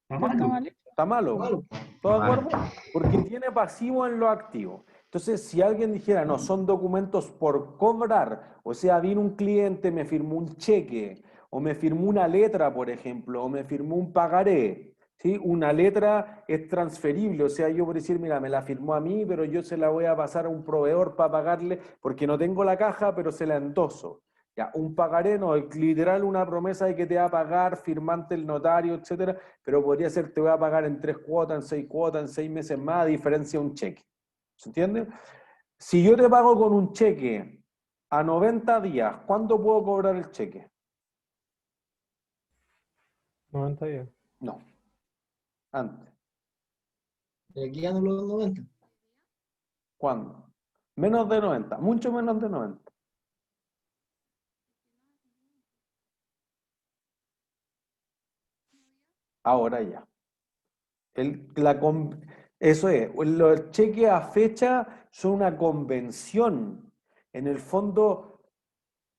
Está malo. ¿Está malo? ¿Todo de acuerdo? Porque tiene pasivo en lo activo. Entonces, si alguien dijera, no, son documentos por cobrar, o sea, vino un cliente, me firmó un cheque, o me firmó una letra, por ejemplo, o me firmó un pagaré, ¿sí? Una letra es transferible, o sea, yo por decir, mira, me la firmó a mí, pero yo se la voy a pasar a un proveedor para pagarle, porque no tengo la caja, pero se la endoso. Ya, un pagaré no, es literal una promesa de que te va a pagar, firmante el notario, etcétera, pero podría ser te voy a pagar en 3 cuotas, en 6 meses más, a diferencia de un cheque. ¿Se entiende? Si yo te pago con un cheque a 90 días, ¿cuándo puedo cobrar el cheque? 90 días. No, antes. Aquí ya no los 90. ¿Cuándo? Menos de 90, mucho menos de 90. Ahora ya. Eso es, los cheques a fecha son una convención. En el fondo,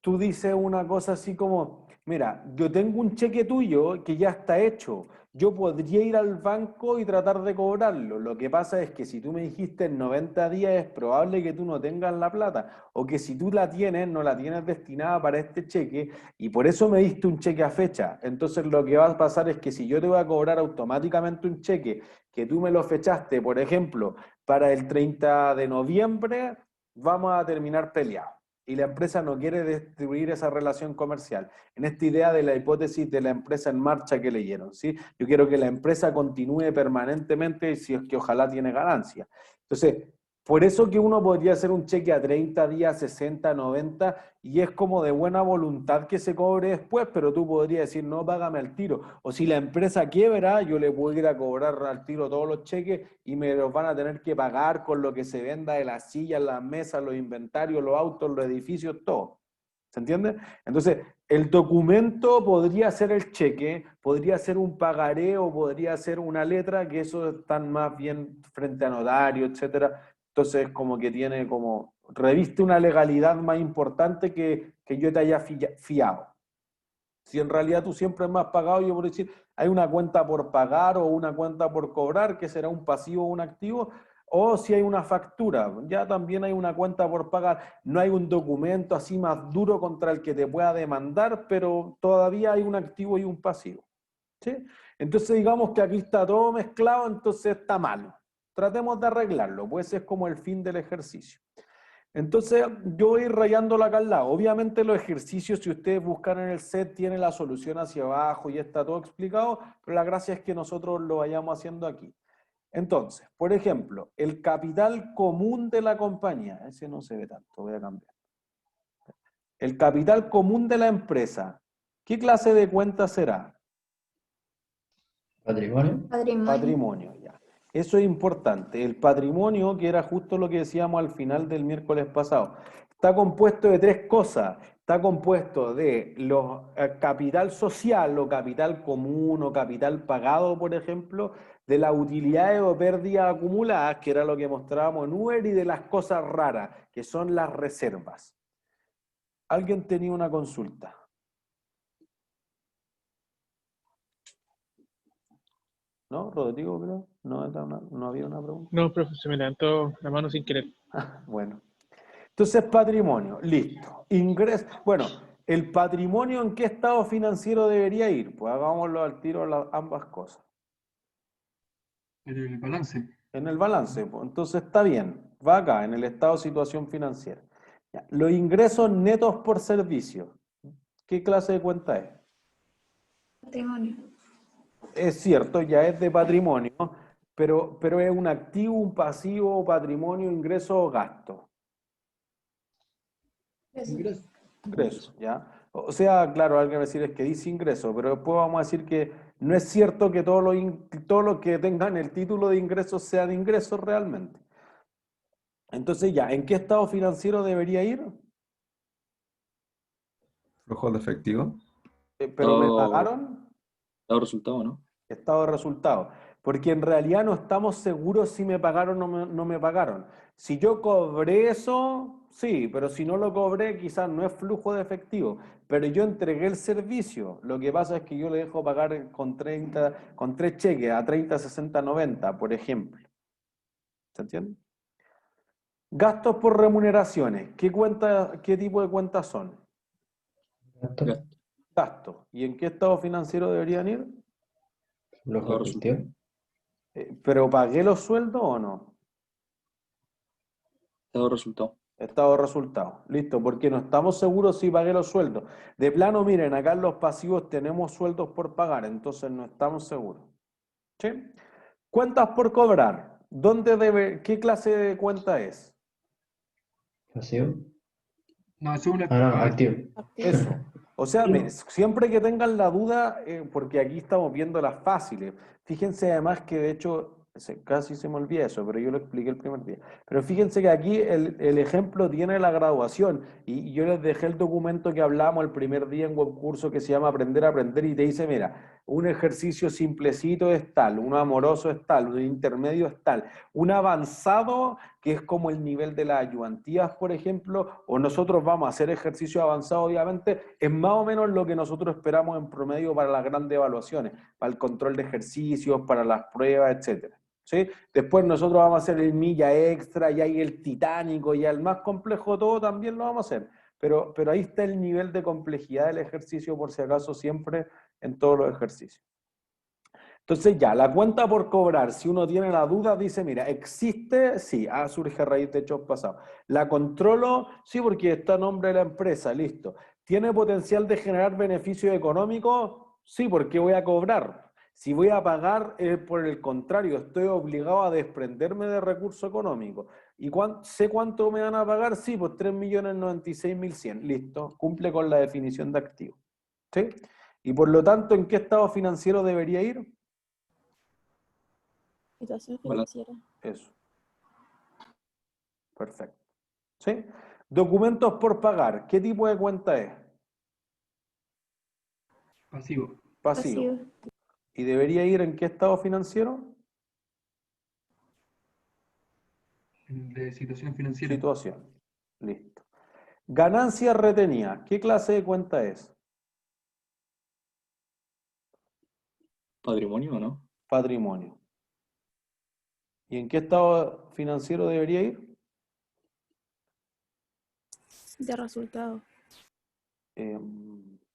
tú dices una cosa así como, mira, yo tengo un cheque tuyo que ya está hecho, yo podría ir al banco y tratar de cobrarlo. Lo que pasa es que si tú me dijiste en 90 días es probable que tú no tengas la plata, o que si tú la tienes, no la tienes destinada para este cheque, y por eso me diste un cheque a fecha. Entonces lo que va a pasar es que si yo te voy a cobrar automáticamente un cheque que tú me lo fechaste, por ejemplo, para el 30 de noviembre, vamos a terminar peleados y la empresa no quiere destruir esa relación comercial. En esta idea de la hipótesis de la empresa en marcha que leyeron, ¿sí? Yo quiero que la empresa continúe permanentemente si es que ojalá tiene ganancia. Entonces, por eso que uno podría hacer un cheque a 30 días, 60, 90, y es como de buena voluntad que se cobre después, pero tú podrías decir, no, págame al tiro. O si la empresa quiebra, yo le puedo ir a cobrar al tiro todos los cheques y me los van a tener que pagar con lo que se venda de las sillas, las mesas, los inventarios, los autos, los edificios, todo. ¿Se entiende? Entonces, el documento podría ser el cheque, podría ser un pagaré o podría ser una letra, que eso están más bien frente a notario, etcétera. Entonces, como que tiene como, reviste una legalidad más importante que yo te haya fiado. Si en realidad tú siempre me has pagado, yo por decir, hay una cuenta por pagar o una cuenta por cobrar, que será un pasivo o un activo, o si hay una factura, ya también hay una cuenta por pagar. No hay un documento así más duro contra el que te pueda demandar, pero todavía hay un activo y un pasivo. ¿Sí? Entonces digamos que aquí está todo mezclado, entonces está malo. Tratemos de arreglarlo, pues es como el fin del ejercicio. Entonces yo voy rayándola acá al lado. Obviamente los ejercicios, si ustedes buscan en el set, tienen la solución hacia abajo y está todo explicado, pero la gracia es que nosotros lo vayamos haciendo aquí. Entonces, por ejemplo, el capital común de la compañía, ese no se ve tanto, voy a cambiar. El capital común de la empresa, ¿qué clase de cuenta será? Patrimonio. Patrimonio, ya. Eso es importante. El patrimonio, que era justo lo que decíamos al final del miércoles pasado, está compuesto de 3 cosas. Está compuesto de capital social o capital común o capital pagado, por ejemplo, de las utilidades o pérdidas acumuladas, que era lo que mostrábamos en Uber, y de las cosas raras, que son las reservas. ¿Alguien tenía una consulta? ¿No, Rodrigo, creo? No había una pregunta. No, profe, se me levantó la mano sin querer. Bueno. Entonces, patrimonio, listo. Ingreso. Bueno, ¿el patrimonio en qué estado financiero debería ir? Pues hagámoslo al tiro ambas cosas. El balance. En el balance, pues. Entonces está bien. Va acá, en el estado de situación financiera. Ya. Los ingresos netos por servicio. ¿Qué clase de cuenta es? Patrimonio. Es cierto, ya es de patrimonio, pero es un activo, un pasivo, patrimonio, ingreso o gasto. Ingreso. Ingreso, ¿ya? O sea, claro, alguien va a decir es que dice ingreso, pero después vamos a decir que no es cierto que todos los que tengan el título de ingresos sean ingresos realmente. Entonces ya, ¿en qué estado financiero debería ir? Flujo de efectivo. Pero me Estado, pagaron. estado resultado, ¿no? Estado de resultado. Porque en realidad no estamos seguros si me pagaron o no me pagaron. Si yo cobré eso, sí, pero si no lo cobré, quizás no es flujo de efectivo. Pero yo entregué el servicio. Lo que pasa es que yo le dejo pagar con 3 cheques a 30, 60, 90, por ejemplo. ¿Se entiende? Gastos por remuneraciones. ¿Qué tipo de cuentas son? Gasto. Gasto. Gastos. ¿Y en qué estado financiero deberían ir? Flujo Estado efectivo. resultado. ¿Pero pagué los sueldos o no? Estado resultado. Estado de resultado. Listo, porque no estamos seguros si pagué los sueldos. De plano, miren, acá en los pasivos tenemos sueldos por pagar, entonces no estamos seguros. ¿Sí? Cuentas por cobrar. ¿Qué clase de cuenta es? Pasivo. No, eso es una. Ah, no, activo. Eso. O sea, siempre que tengan la duda, porque aquí estamos viendo las fáciles. Fíjense además que de hecho, casi se me olvida eso, pero yo lo expliqué el primer día. Pero fíjense que aquí el ejemplo tiene la graduación y yo les dejé el documento que hablamos el primer día en webcurso que se llama Aprender a Aprender y te dice, mira, un ejercicio simplecito es tal, uno amoroso es tal, un intermedio es tal, un avanzado que es como el nivel de las ayudantías, por ejemplo, o nosotros vamos a hacer ejercicio avanzado, obviamente, es más o menos lo que nosotros esperamos en promedio para las grandes evaluaciones, para el control de ejercicios, para las pruebas, etcétera. ¿Sí? Después nosotros vamos a hacer el milla extra, y ahí el titánico, y el más complejo de todo también lo vamos a hacer. Pero ahí está el nivel de complejidad del ejercicio, por si acaso, siempre en todos los ejercicios. Entonces ya, la cuenta por cobrar, si uno tiene la duda, dice, mira, ¿existe? Sí, surge a raíz de hechos pasados. ¿La controlo? Sí, porque está a nombre de la empresa, listo. ¿Tiene potencial de generar beneficio económico? Sí, porque voy a cobrar. Si voy a pagar, por el contrario, estoy obligado a desprenderme de recurso económico. ¿Y sé cuánto me van a pagar? Sí, pues 3.096.100. Listo, cumple con la definición de activo. ¿Sí? Y por lo tanto, ¿en qué estado financiero debería ir? Situación Balance. financiera. Eso. Perfecto. ¿Sí? Documentos por pagar. ¿Qué tipo de cuenta es? Pasivo. Pasivo. ¿Y debería ir en qué estado financiero? De situación financiera. Situación. Listo. Ganancias retenidas. ¿Qué clase de cuenta es? Patrimonio, ¿o no? Patrimonio. ¿Y en qué estado financiero debería ir? De resultado.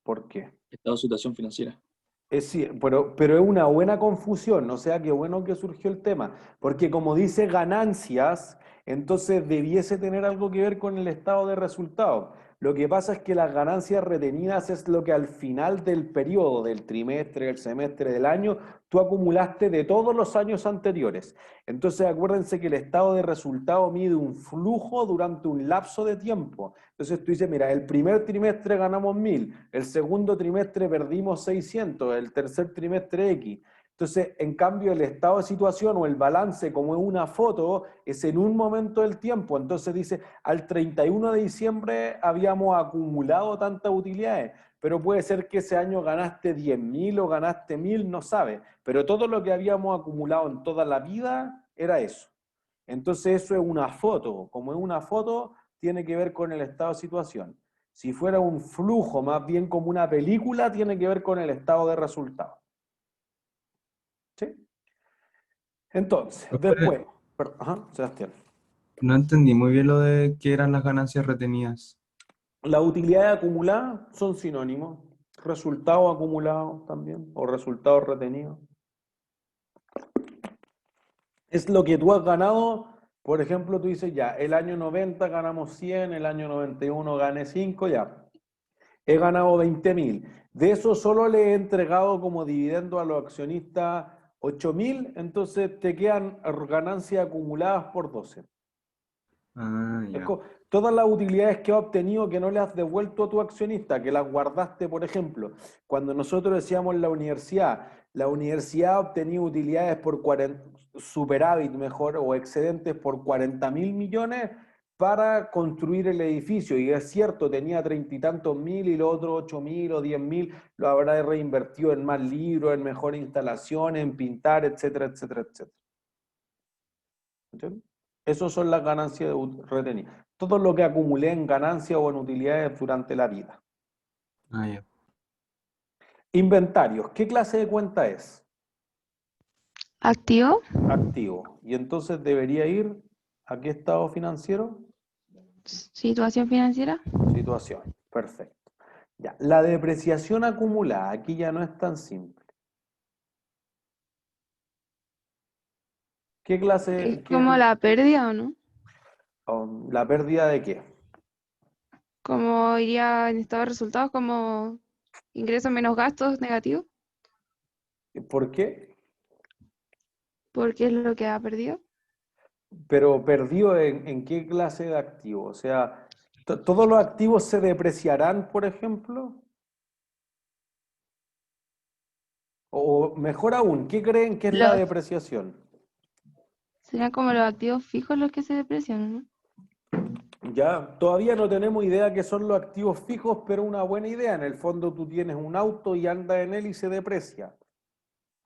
¿Por qué? Estado de situación financiera. Sí, pero es una buena confusión, o sea, qué bueno que surgió el tema, porque como dice ganancias, entonces debiese tener algo que ver con el estado de resultados. Lo que pasa es que las ganancias retenidas es lo que al final del periodo, del trimestre, del semestre, del año, tú acumulaste de todos los años anteriores. Entonces acuérdense que el estado de resultado mide un flujo durante un lapso de tiempo. Entonces tú dices, mira, el primer trimestre ganamos 1.000, el segundo trimestre perdimos 600, el tercer trimestre X. Entonces, en cambio, el estado de situación o el balance, como es una foto, es en un momento del tiempo. Entonces dice, al 31 de diciembre habíamos acumulado tantas utilidades, pero puede ser que ese año ganaste 10.000 o ganaste 1.000, no sabe. Pero todo lo que habíamos acumulado en toda la vida era eso. Entonces eso es una foto. Como es una foto, tiene que ver con el estado de situación. Si fuera un flujo, más bien como una película, tiene que ver con el estado de resultado. ¿Sí? Entonces, después... Ajá, Sebastián. No entendí muy bien lo de qué eran las ganancias retenidas. Las utilidades acumuladas son sinónimos. Resultados acumulados también, o resultados retenidos. Es lo que tú has ganado. Por ejemplo, tú dices, ya, el año 90 ganamos 100, el año 91 gané 5, ya. He ganado 20.000. De eso solo le he entregado como dividendo a los accionistas 8.000, entonces te quedan ganancias acumuladas por 12. Ah, Es ya. todas las utilidades que has obtenido que no le has devuelto a tu accionista, que las guardaste, por ejemplo, cuando nosotros decíamos la universidad ha obtenido utilidades por superávit mejor o excedentes por 40.000 millones para construir el edificio. Y es cierto, tenía 30 y tantos mil y los otros 8.000 o 10.000 lo habrá reinvertido en más libros, en mejores instalaciones, en pintar, etcétera, etcétera, etcétera. ¿Entiendes? Esas son las ganancias retenidas. Todo lo que acumulé en ganancias o en utilidades durante la vida. Ah, ya. Inventarios. ¿Qué clase de cuenta es? Activo, Activo. Y entonces debería ir a qué estado financiero? situación financiera, Situación. Perfecto. Ya. La depreciación acumulada. Aquí ya no es tan simple. ¿Qué es clase? como la pérdida, ¿o no? ¿La pérdida de qué? Como iría en estado de resultados, como ingresos menos gastos negativos, ¿Por qué? porque es lo que ha perdido. Pero perdido en qué clase de activo. O sea, ¿todos los activos se depreciarán, por ejemplo? O mejor aún, ¿qué creen que es la Los, depreciación? serían como los activos fijos los que se deprecian, ¿no? Ya, todavía no tenemos idea qué son los activos fijos, pero una buena idea. En el fondo tú tienes un auto y andas en él y se deprecia.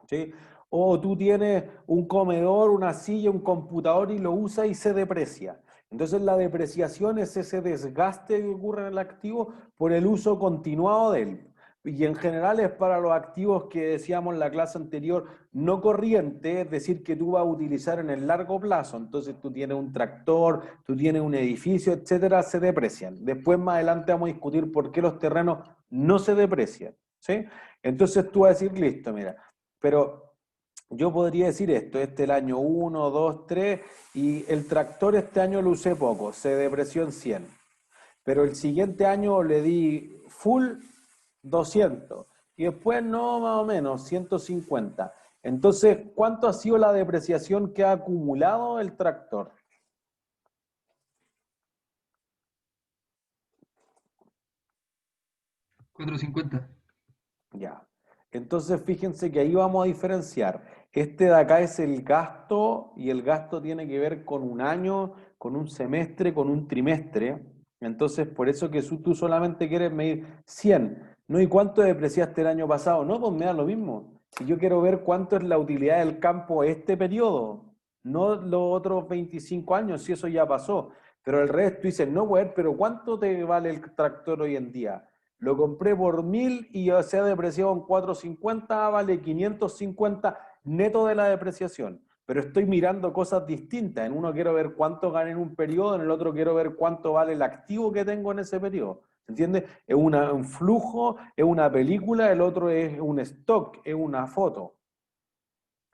¿Sí? O tú tienes un comedor, una silla, un computador y lo usas y se deprecia. Entonces la depreciación es ese desgaste que ocurre en el activo por el uso continuado de él. Y en general es para los activos que decíamos en la clase anterior, no corriente, es decir, que tú vas a utilizar en el largo plazo. Entonces tú tienes un tractor, tú tienes un edificio, etcétera, se deprecian. Después más adelante vamos a discutir por qué los terrenos no se deprecian. ¿Sí? Entonces tú vas a decir, listo, mira, pero yo podría decir esto, este es el año 1, 2, 3, y el tractor este año lo usé poco, se depreció en 100. Pero el siguiente año le di full 200. Y después no, más o menos, 150. Entonces, ¿cuánto ha sido la depreciación que ha acumulado el tractor? $4.50. Ya. Entonces, fíjense que ahí vamos a diferenciar. Este de acá es el gasto y el gasto tiene que ver con un año, con un semestre, con un trimestre. Entonces, por eso que tú solamente quieres medir 100. ¿No? ¿Y cuánto depreciaste el año pasado? No, pues me da lo mismo. Si yo quiero ver cuánto es la utilidad del campo este periodo, no los otros 25 años, si eso ya pasó. Pero el resto tú dices, no, pues, pero ¿cuánto te vale el tractor hoy en día? Lo compré por 1.000 y se ha depreciado en 450, vale 550 neto de la depreciación. Pero estoy mirando cosas distintas. En uno quiero ver cuánto gané en un periodo, en el otro quiero ver cuánto vale el activo que tengo en ese periodo. ¿Entiendes? Es un flujo, es una película, el otro es un stock, es una foto.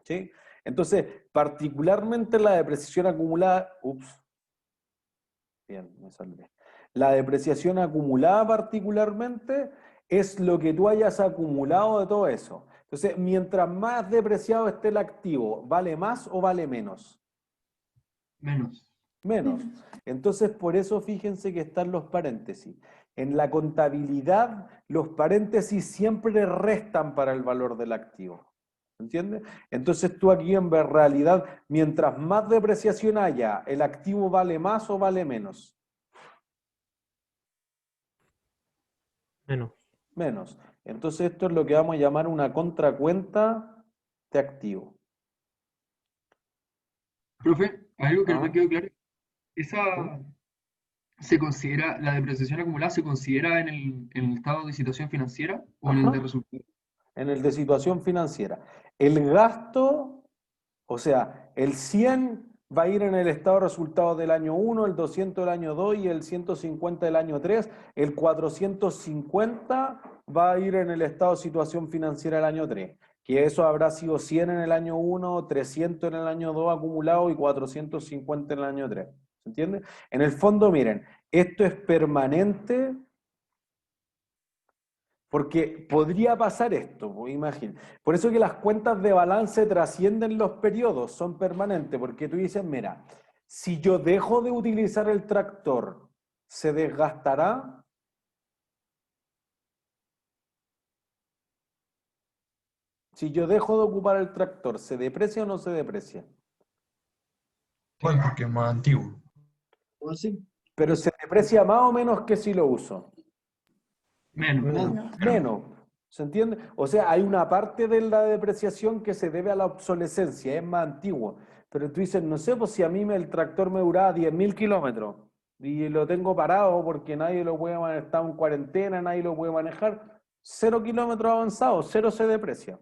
¿Sí? Entonces, particularmente la depreciación acumulada, bien, me salvé. La depreciación acumulada particularmente es lo que tú hayas acumulado de todo eso. Entonces, mientras más depreciado esté el activo, ¿vale más o vale menos? Menos. Menos. Entonces, por eso fíjense que están los paréntesis. En la contabilidad, los paréntesis siempre restan para el valor del activo. ¿Entiendes? Entonces tú aquí en realidad, mientras más depreciación haya, ¿el activo vale más o vale menos? Menos. Menos. Entonces esto es lo que vamos a llamar una contracuenta de activo. Profe, algo que no me ¿Ah? quedó claro. Esa se considera, la depreciación acumulada se considera en el estado de situación financiera o en el de Ajá. resultados. En el de situación financiera. El gasto, o sea, el 100 va a ir en el estado de resultados del año 1, el 200 del año 2 y el 150 del año 3. El 450 va a ir en el estado de situación financiera del año 3. Que eso habrá sido 100 en el año 1, 300 en el año 2 acumulado y 450 en el año 3. ¿Se entiende? En el fondo, miren, esto es permanente Porque podría pasar esto, pues, imagínate. Por eso que las cuentas de balance trascienden los periodos, son permanentes, porque tú dices, mira, si yo dejo de utilizar el tractor, ¿se desgastará? Si yo dejo de ocupar el tractor, ¿se deprecia o no se deprecia? Igual porque es más antiguo. ¿Cómo así? Pero se deprecia más o menos que si lo uso. Menos. Menos. ¿Se entiende? O sea, hay una parte de la depreciación que se debe a la obsolescencia, es más antiguo. Pero tú dices, no sé, pues si a mí el tractor me duraba 10.000 kilómetros y lo tengo parado porque nadie lo puede manejar, está en cuarentena, nadie lo puede manejar, 0 kilómetros avanzados, 0 se deprecia.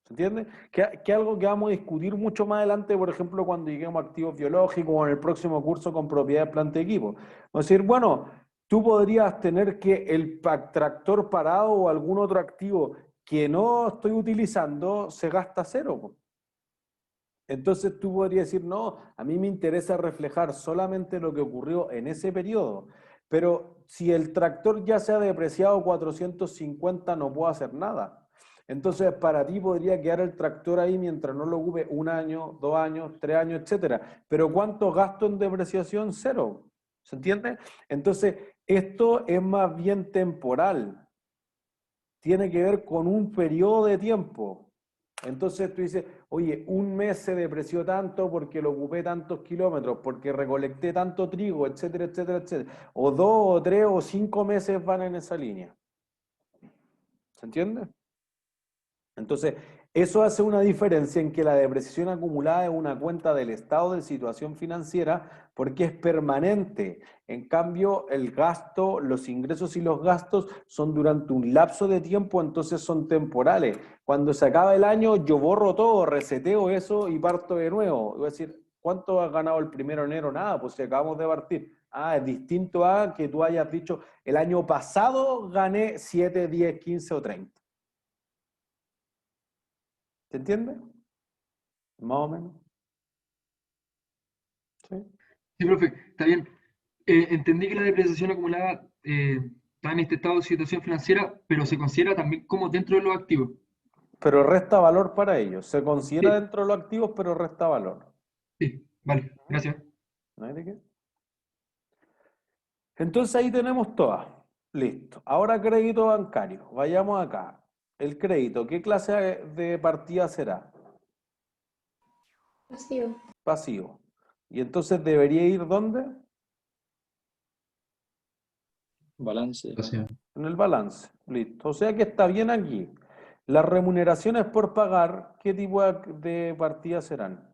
¿Se entiende? Que algo que vamos a discutir mucho más adelante, por ejemplo, cuando lleguemos a activos biológicos o en el próximo curso con propiedades, planta y equipo. Vamos a decir, bueno, tú podrías tener que el tractor parado o algún otro activo que no estoy utilizando se gasta 0. Po. Entonces tú podrías decir, no, a mí me interesa reflejar solamente lo que ocurrió en ese periodo. Pero si el tractor ya se ha depreciado 450, no puedo hacer nada. Entonces, para ti podría quedar el tractor ahí mientras no lo ocupe 1 año, 2 años, 3 años, etcétera. Pero ¿cuánto gasto en depreciación? 0. ¿Se entiende? Entonces, esto es más bien temporal. Tiene que ver con un periodo de tiempo. Entonces tú dices, oye, 1 mes se depreció tanto porque lo ocupé tantos kilómetros, porque recolecté tanto trigo, etcétera, etcétera, etcétera. O 2, o 3, o 5 meses van en esa línea. ¿Se entiende? Entonces, eso hace una diferencia en que la depreciación acumulada es una cuenta del estado de situación financiera porque es permanente. En cambio, el gasto, los ingresos y los gastos son durante un lapso de tiempo, entonces son temporales. Cuando se acaba el año, yo borro todo, reseteo eso y parto de nuevo. Voy a decir, ¿cuánto has ganado el 1 de enero? Nada, pues si acabamos de partir. Ah, es distinto a que tú hayas dicho, el año pasado gané 7, 10, 15 o 30. ¿Se entiende? Más o menos. ¿Sí? Sí, profe, está bien. Entendí que la depreciación acumulada está en este estado de situación financiera, pero se considera también como dentro de los activos. Pero resta valor para ellos. Se considera Sí, dentro de los activos, pero resta valor. sí, vale, gracias. ¿No hay de qué? Entonces ahí tenemos todas. Listo. Ahora crédito bancario. Vayamos acá. El crédito, ¿qué clase de partida será? Pasivo. Pasivo. Y entonces debería ir ¿dónde? Balance. En el balance. Listo. O sea que está bien aquí. Las remuneraciones por pagar, ¿qué tipo de partidas serán?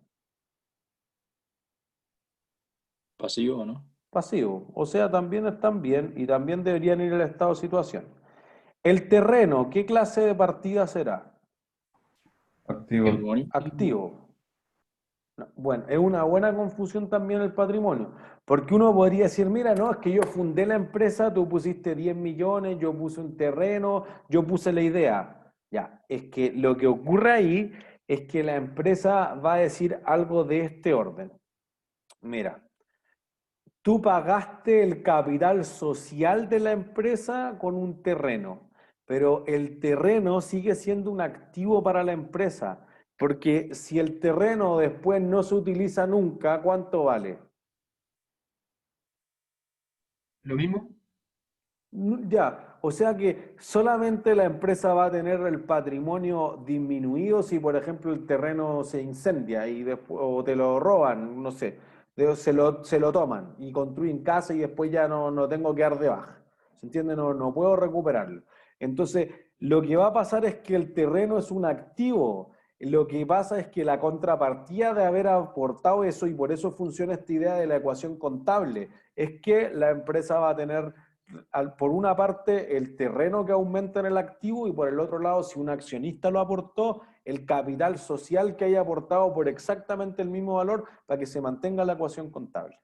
Pasivo, ¿no? Pasivo. O sea, también están bien y también deberían ir al estado de situación. El terreno, ¿qué clase de partida será? Activo. Patrimonio. Activo. No, bueno, es una buena confusión también el patrimonio, porque uno podría decir, mira, no, es que yo fundé la empresa, tú pusiste 10 millones, yo puse un terreno, yo puse la idea. Ya, es que lo que ocurre ahí es que la empresa va a decir algo de este orden. Mira, tú pagaste el capital social de la empresa con un terreno, pero el terreno sigue siendo un activo para la empresa. Porque si el terreno después no se utiliza nunca, ¿cuánto vale? ¿Lo mismo? Ya, o sea que solamente la empresa va a tener el patrimonio disminuido si, por ejemplo, el terreno se incendia y después, o te lo roban, no sé, se lo toman y construyen casa y después ya no tengo que dar de baja. ¿Se entiende? No puedo recuperarlo. Entonces, lo que va a pasar es que el terreno es un activo. Lo que pasa es que la contrapartida de haber aportado eso, y por eso funciona esta idea de la ecuación contable, es que la empresa va a tener, por una parte, el terreno que aumenta en el activo y por el otro lado, si un accionista lo aportó, el capital social que haya aportado por exactamente el mismo valor para que se mantenga la ecuación contable.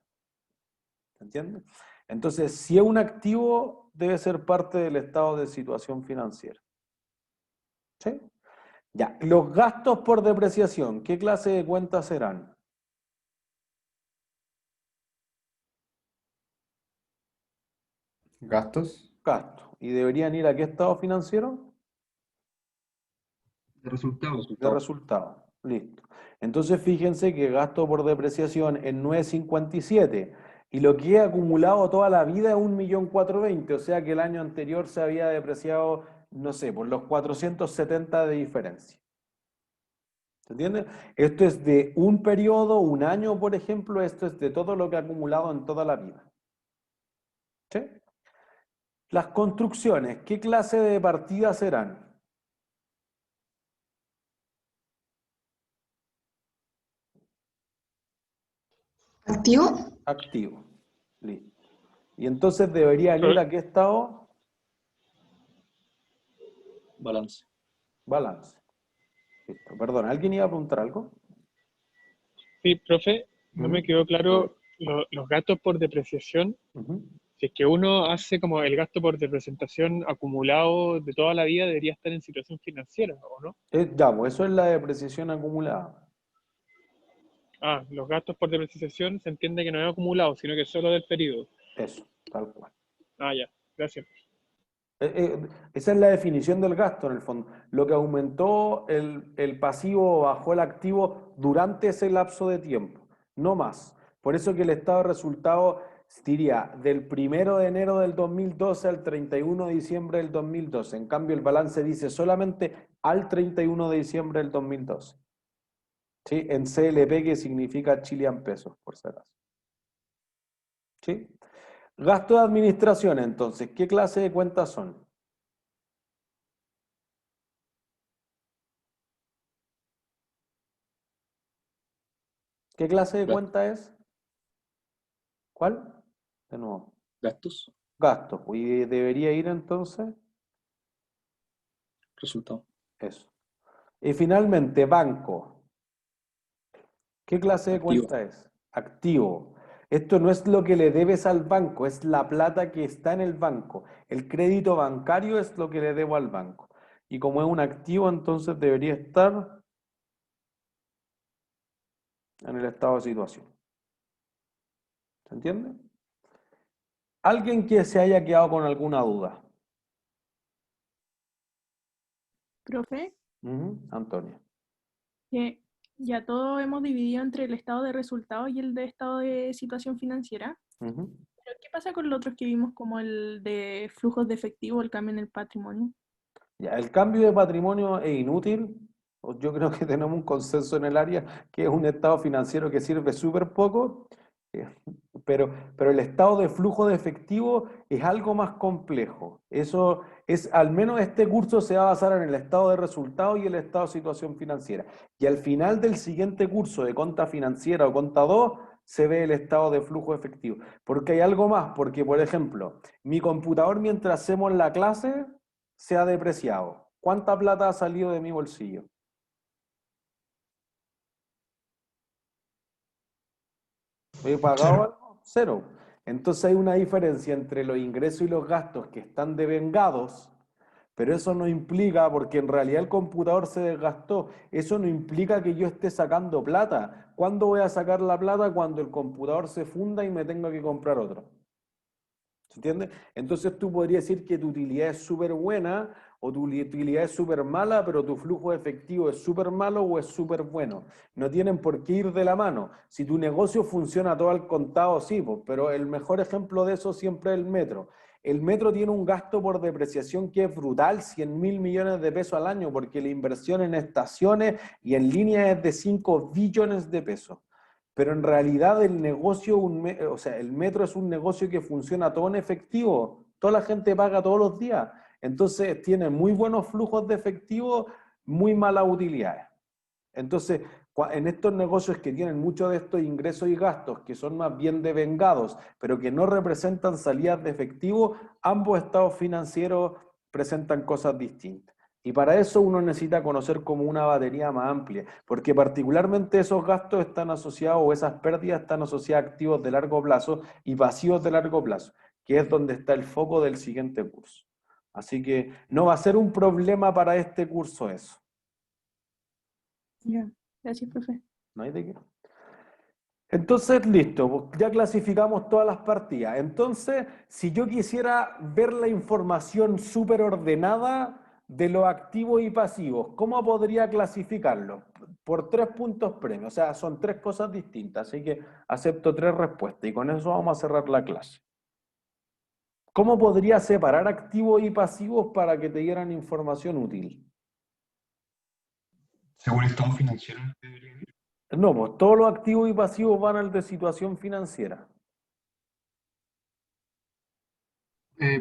¿Se entiende? Entonces, si es un activo, debe ser parte del estado de situación financiera. ¿Sí? Ya, los gastos por depreciación, ¿qué clase de cuentas serán? ¿Gastos? Gasto. ¿Y deberían ir a qué estado financiero? De resultado. De resultado. Listo. Entonces fíjense que gasto por depreciación en 957 y lo que he acumulado toda la vida es 1.420.000, o sea que el año anterior se había depreciado, no sé, por los 470 de diferencia. ¿Se entiende? Esto es de un periodo, un año, por ejemplo, esto es de todo lo que ha acumulado en toda la vida. ¿Sí? Las construcciones, ¿qué clase de partidas serán? ¿Activo? Activo. Listo. Y entonces deberían ir a qué estado? Balance. Balance. Listo. Perdón, ¿alguien iba a preguntar algo? Sí, profe, no me quedó claro los gastos por depreciación. Ujú. Si es que uno hace como el gasto por depreciación acumulado de toda la vida, debería estar en situación financiera, ¿o no? Ya, pues eso es la depreciación acumulada. Ah, los gastos por depreciación se entiende que no es acumulado, sino que es solo del periodo. Eso, tal cual. Ah, ya, gracias. Esa es la definición del gasto en el fondo. Lo que aumentó el pasivo o bajó el activo durante ese lapso de tiempo, no más. Por eso que el estado de resultado diría del 1 de enero del 2012 al 31 de diciembre del 2012. En cambio, el balance dice solamente al 31 de diciembre del 2012. ¿Sí? En CLP, que significa Chilean pesos, por si acaso. ¿Sí? Gasto de administración, entonces, ¿qué clase de cuentas son? ¿Qué clase de cuenta es? ¿Cuál? De nuevo. Gastos. Gastos. ¿Y debería ir entonces? Resultado. Eso. Y finalmente, banco. ¿Qué clase de Activo. cuenta es? Activo. Esto no es lo que le debes al banco, es la plata que está en el banco. El crédito bancario es lo que le debo al banco. Y como es un activo, entonces debería estar en el estado de situación. ¿Se entiende? ¿Alguien que se haya quedado con alguna duda? Profe, Antonio. que ya todo hemos dividido entre el estado de resultados y el de estado de situación financiera. Ujú. Pero ¿qué pasa con los otros que vimos como el de flujos de efectivo, el cambio en el patrimonio? Ya, el cambio de patrimonio es inútil. Yo creo que tenemos un consenso en el área que es un estado financiero que sirve súper poco, eh, pero el estado de flujo de efectivo es algo más complejo. Eso es, al menos este curso se va a basar en el estado de resultados y el estado de situación financiera. Y al final del siguiente curso de conta financiera o conta 2 se ve el estado de flujo efectivo. Porque hay algo más, porque por ejemplo, mi computador mientras hacemos la clase se ha depreciado. ¿Cuánta plata ha salido de mi bolsillo? ¿He pagado algo? Cero. Entonces hay una diferencia entre los ingresos y los gastos que están devengados, pero eso no implica, porque en realidad el computador se desgastó, eso no implica que yo esté sacando plata. ¿Cuándo voy a sacar la plata? Cuando el computador se funda y me tenga que comprar otro. ¿Se entiende? Entonces tú podrías decir que tu utilidad es súper buena o tu utilidad es súper mala, pero tu flujo efectivo es súper malo o es súper bueno. No tienen por qué ir de la mano. Si tu negocio funciona todo al contado, sí, pues, pero el mejor ejemplo de eso siempre es el metro. El metro tiene un gasto por depreciación que es brutal, 100.000 millones de pesos al año, porque la inversión en estaciones y en líneas es de 5 billones de pesos. Pero en realidad el negocio, o sea, el metro es un negocio que funciona todo en efectivo. Toda la gente paga todos los días. Entonces tiene muy buenos flujos de efectivo, muy malas utilidades. Entonces, en estos negocios que tienen muchos de estos ingresos y gastos, que son más bien devengados, pero que no representan salidas de efectivo, ambos estados financieros presentan cosas distintas. Y para eso uno necesita conocer como una batería más amplia, porque particularmente esos gastos están asociados, o esas pérdidas están asociadas a activos de largo plazo y pasivos de largo plazo, que es donde está el foco del siguiente curso. Así que no va a ser un problema para este curso eso. Ya, gracias, profe. No hay de qué. Entonces, listo, pues ya clasificamos todas las partidas. Entonces, si yo quisiera ver la información súper ordenada de los activos y pasivos, ¿cómo podría clasificarlo? Por 3 puntos premio. O sea, son 3 cosas distintas, así que acepto 3 respuestas y con eso vamos a cerrar la clase. ¿Cómo podría separar activos y pasivos para que te dieran información útil? Según el estado financiero, debería ir. No, pues todos los activos y pasivos van al de situación financiera.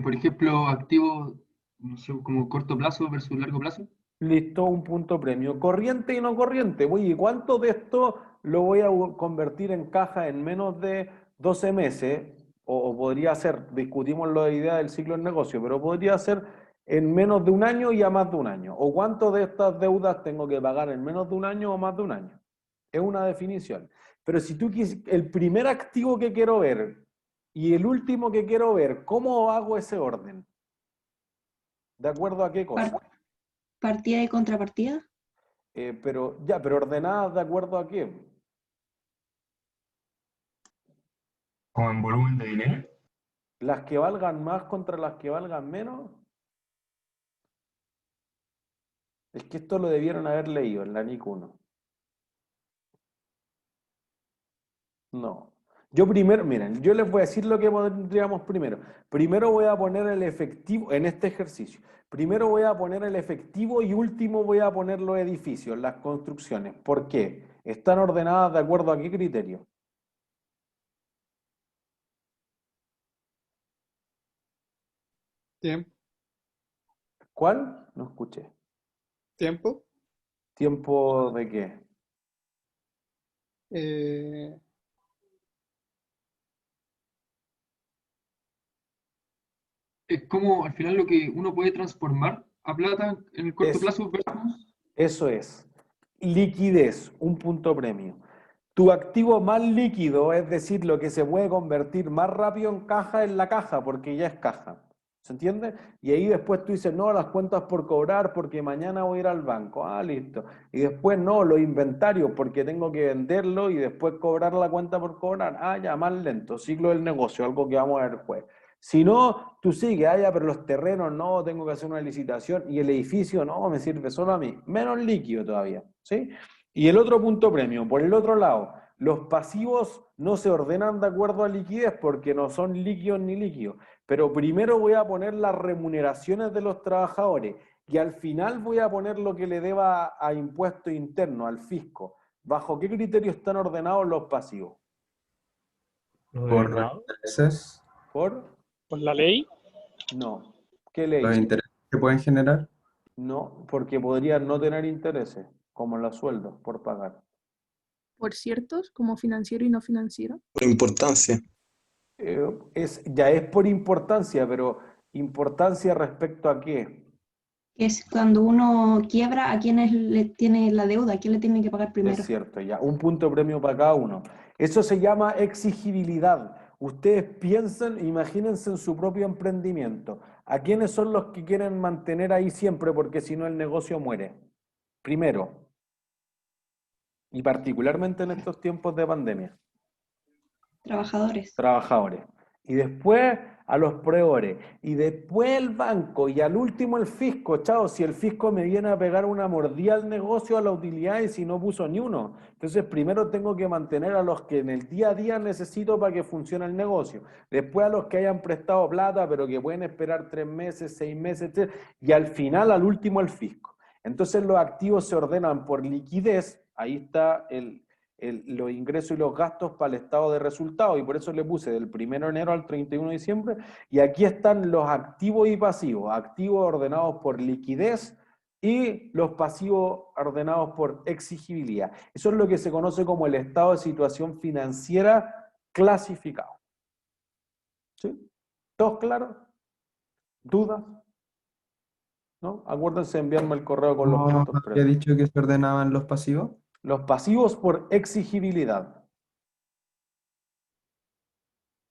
Por ejemplo, activos, no sé, como corto plazo versus largo plazo. Listo, 1 punto premio. Corriente y no corriente. Oye, ¿cuánto de esto lo voy a convertir en caja en menos de 12 meses? O podría ser, discutimos la idea del ciclo del negocio, pero podría ser en menos de un año y a más de un año. ¿O cuánto de estas deudas tengo que pagar en menos de un año o más de un año? Es una definición. Pero si tú quieres, el primer activo que quiero ver y el último que quiero ver, ¿cómo hago ese orden? ¿De acuerdo a qué cosa? Partida y contrapartida. Pero ordenadas de acuerdo a qué. Como en volumen de dinero. Las que valgan más contra las que valgan menos. Es que esto lo debieron haber leído en la NIC 1. No. Yo primero, miren, yo les voy a decir lo que pondríamos primero. Primero voy a poner el efectivo en este ejercicio. Primero voy a poner el efectivo y último voy a poner los edificios, las construcciones. ¿Por qué? ¿Están ordenadas de acuerdo a qué criterio? Tiempo. ¿Cuál? No escuché. Tiempo. ¿Tiempo de qué? Es como al final lo que uno puede transformar a plata en el corto plazo versus... Eso es. Liquidez, 1 punto premio. Tu activo más líquido, es decir, lo que se puede convertir más rápido en caja, es la caja, porque ya es caja. ¿Se entiende? Y ahí después tú dices, no, las cuentas por cobrar porque mañana voy a ir al banco. Ah, listo. Y después no, los inventarios porque tengo que venderlo y después cobrar la cuenta por cobrar. Ah, ya, más lento. Ciclo del negocio, algo que vamos a ver después. Si no, tú sigues, ah, ya, pero los terrenos no, tengo que hacer una licitación y el edificio no, me sirve solo a mí. Menos líquido todavía, ¿sí? Y el otro punto premio, por el otro lado, los pasivos no se ordenan de acuerdo a liquidez porque no son líquidos ni líquidos. Pero primero voy a poner las remuneraciones de los trabajadores y al final voy a poner lo que le deba a impuesto interno, al fisco. ¿Bajo qué criterio están ordenados los pasivos? Por los intereses. ¿Por? ¿Por la ley? No. ¿Qué ley? Los intereses que pueden generar. No, porque podrían no tener intereses, como los sueldos por pagar. Por ciertos, como financiero y no financiero. Por importancia. Ya es por importancia, pero ¿importancia respecto a qué? Es cuando uno quiebra, ¿a quién le tiene la deuda? ¿A quién le tiene que pagar primero? Es cierto, ya. 1 punto premio para cada uno. Eso se llama exigibilidad. Ustedes piensen, imagínense en su propio emprendimiento. ¿A quiénes son los que quieren mantener ahí siempre? Porque si no el negocio muere. Primero. Y particularmente en estos tiempos de pandemia. Trabajadores. Trabajadores. Y después a los proveedores. Y después el banco. Y al último el fisco. Chao, si el fisco me viene a pegar una mordida al negocio, a la utilidad, y si no puso ni uno. Entonces primero tengo que mantener a los que en el día a día necesito para que funcione el negocio. Después a los que hayan prestado plata, pero que pueden esperar 3 meses, 6 meses, etc. Y al final, al último, el fisco. Entonces los activos se ordenan por liquidez. Ahí está los ingresos y los gastos para el estado de resultados, y por eso le puse del 1 de enero al 31 de diciembre, y aquí están los activos y pasivos, activos ordenados por liquidez y los pasivos ordenados por exigibilidad. Eso es lo que se conoce como el estado de situación financiera clasificado. ¿Sí? ¿Todos claros? ¿Dudas? ¿No? Acuérdense de enviarme el correo con los puntos ¿No había previos. dicho que se ordenaban los pasivos? Los pasivos por exigibilidad.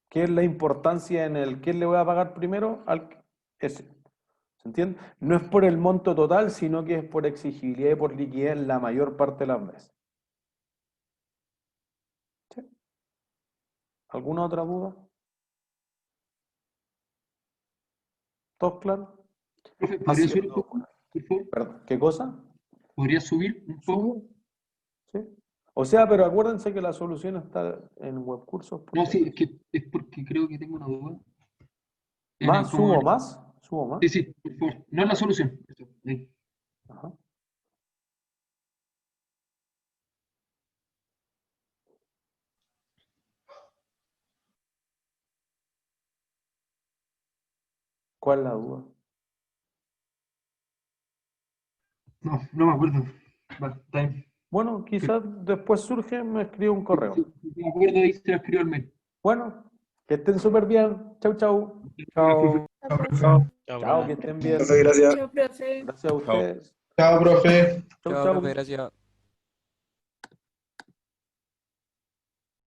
¿Qué es la importancia en el quién le voy a pagar primero? Ese. ¿Se entiende? No es por el monto total, sino que es por exigibilidad y por liquidez la mayor parte de las veces. ¿Sí? ¿Alguna otra duda? ¿Todos claros? Profe, Ha ¿podría sido subir un una poco, locura. por favor? Perdón, ¿qué cosa? ¿Podría subir un poco? ¿Subo? Sí. O sea, pero acuérdense que la solución está en webcursos. por No, si sí, acaso. es que es porque creo que tengo una duda. ¿Más? Como ¿Subo más? ¿Subo más? Sí, sí, por favor. No es la solución. Ahí. Ajá. ¿Cuál es la duda? No, no me acuerdo. Vale, está bien. Bueno, quizás después surge, me escribe un correo. Sí, me acuerdo y se lo escribo al mail. Bueno, que estén súper bien. Chau, chau. Chao. Chao, profe. Chao, que estén bien. Profe, gracias. Chao, profe. Gracias a ustedes. Chao, profe. Chau, Chao, chau. profe, gracias.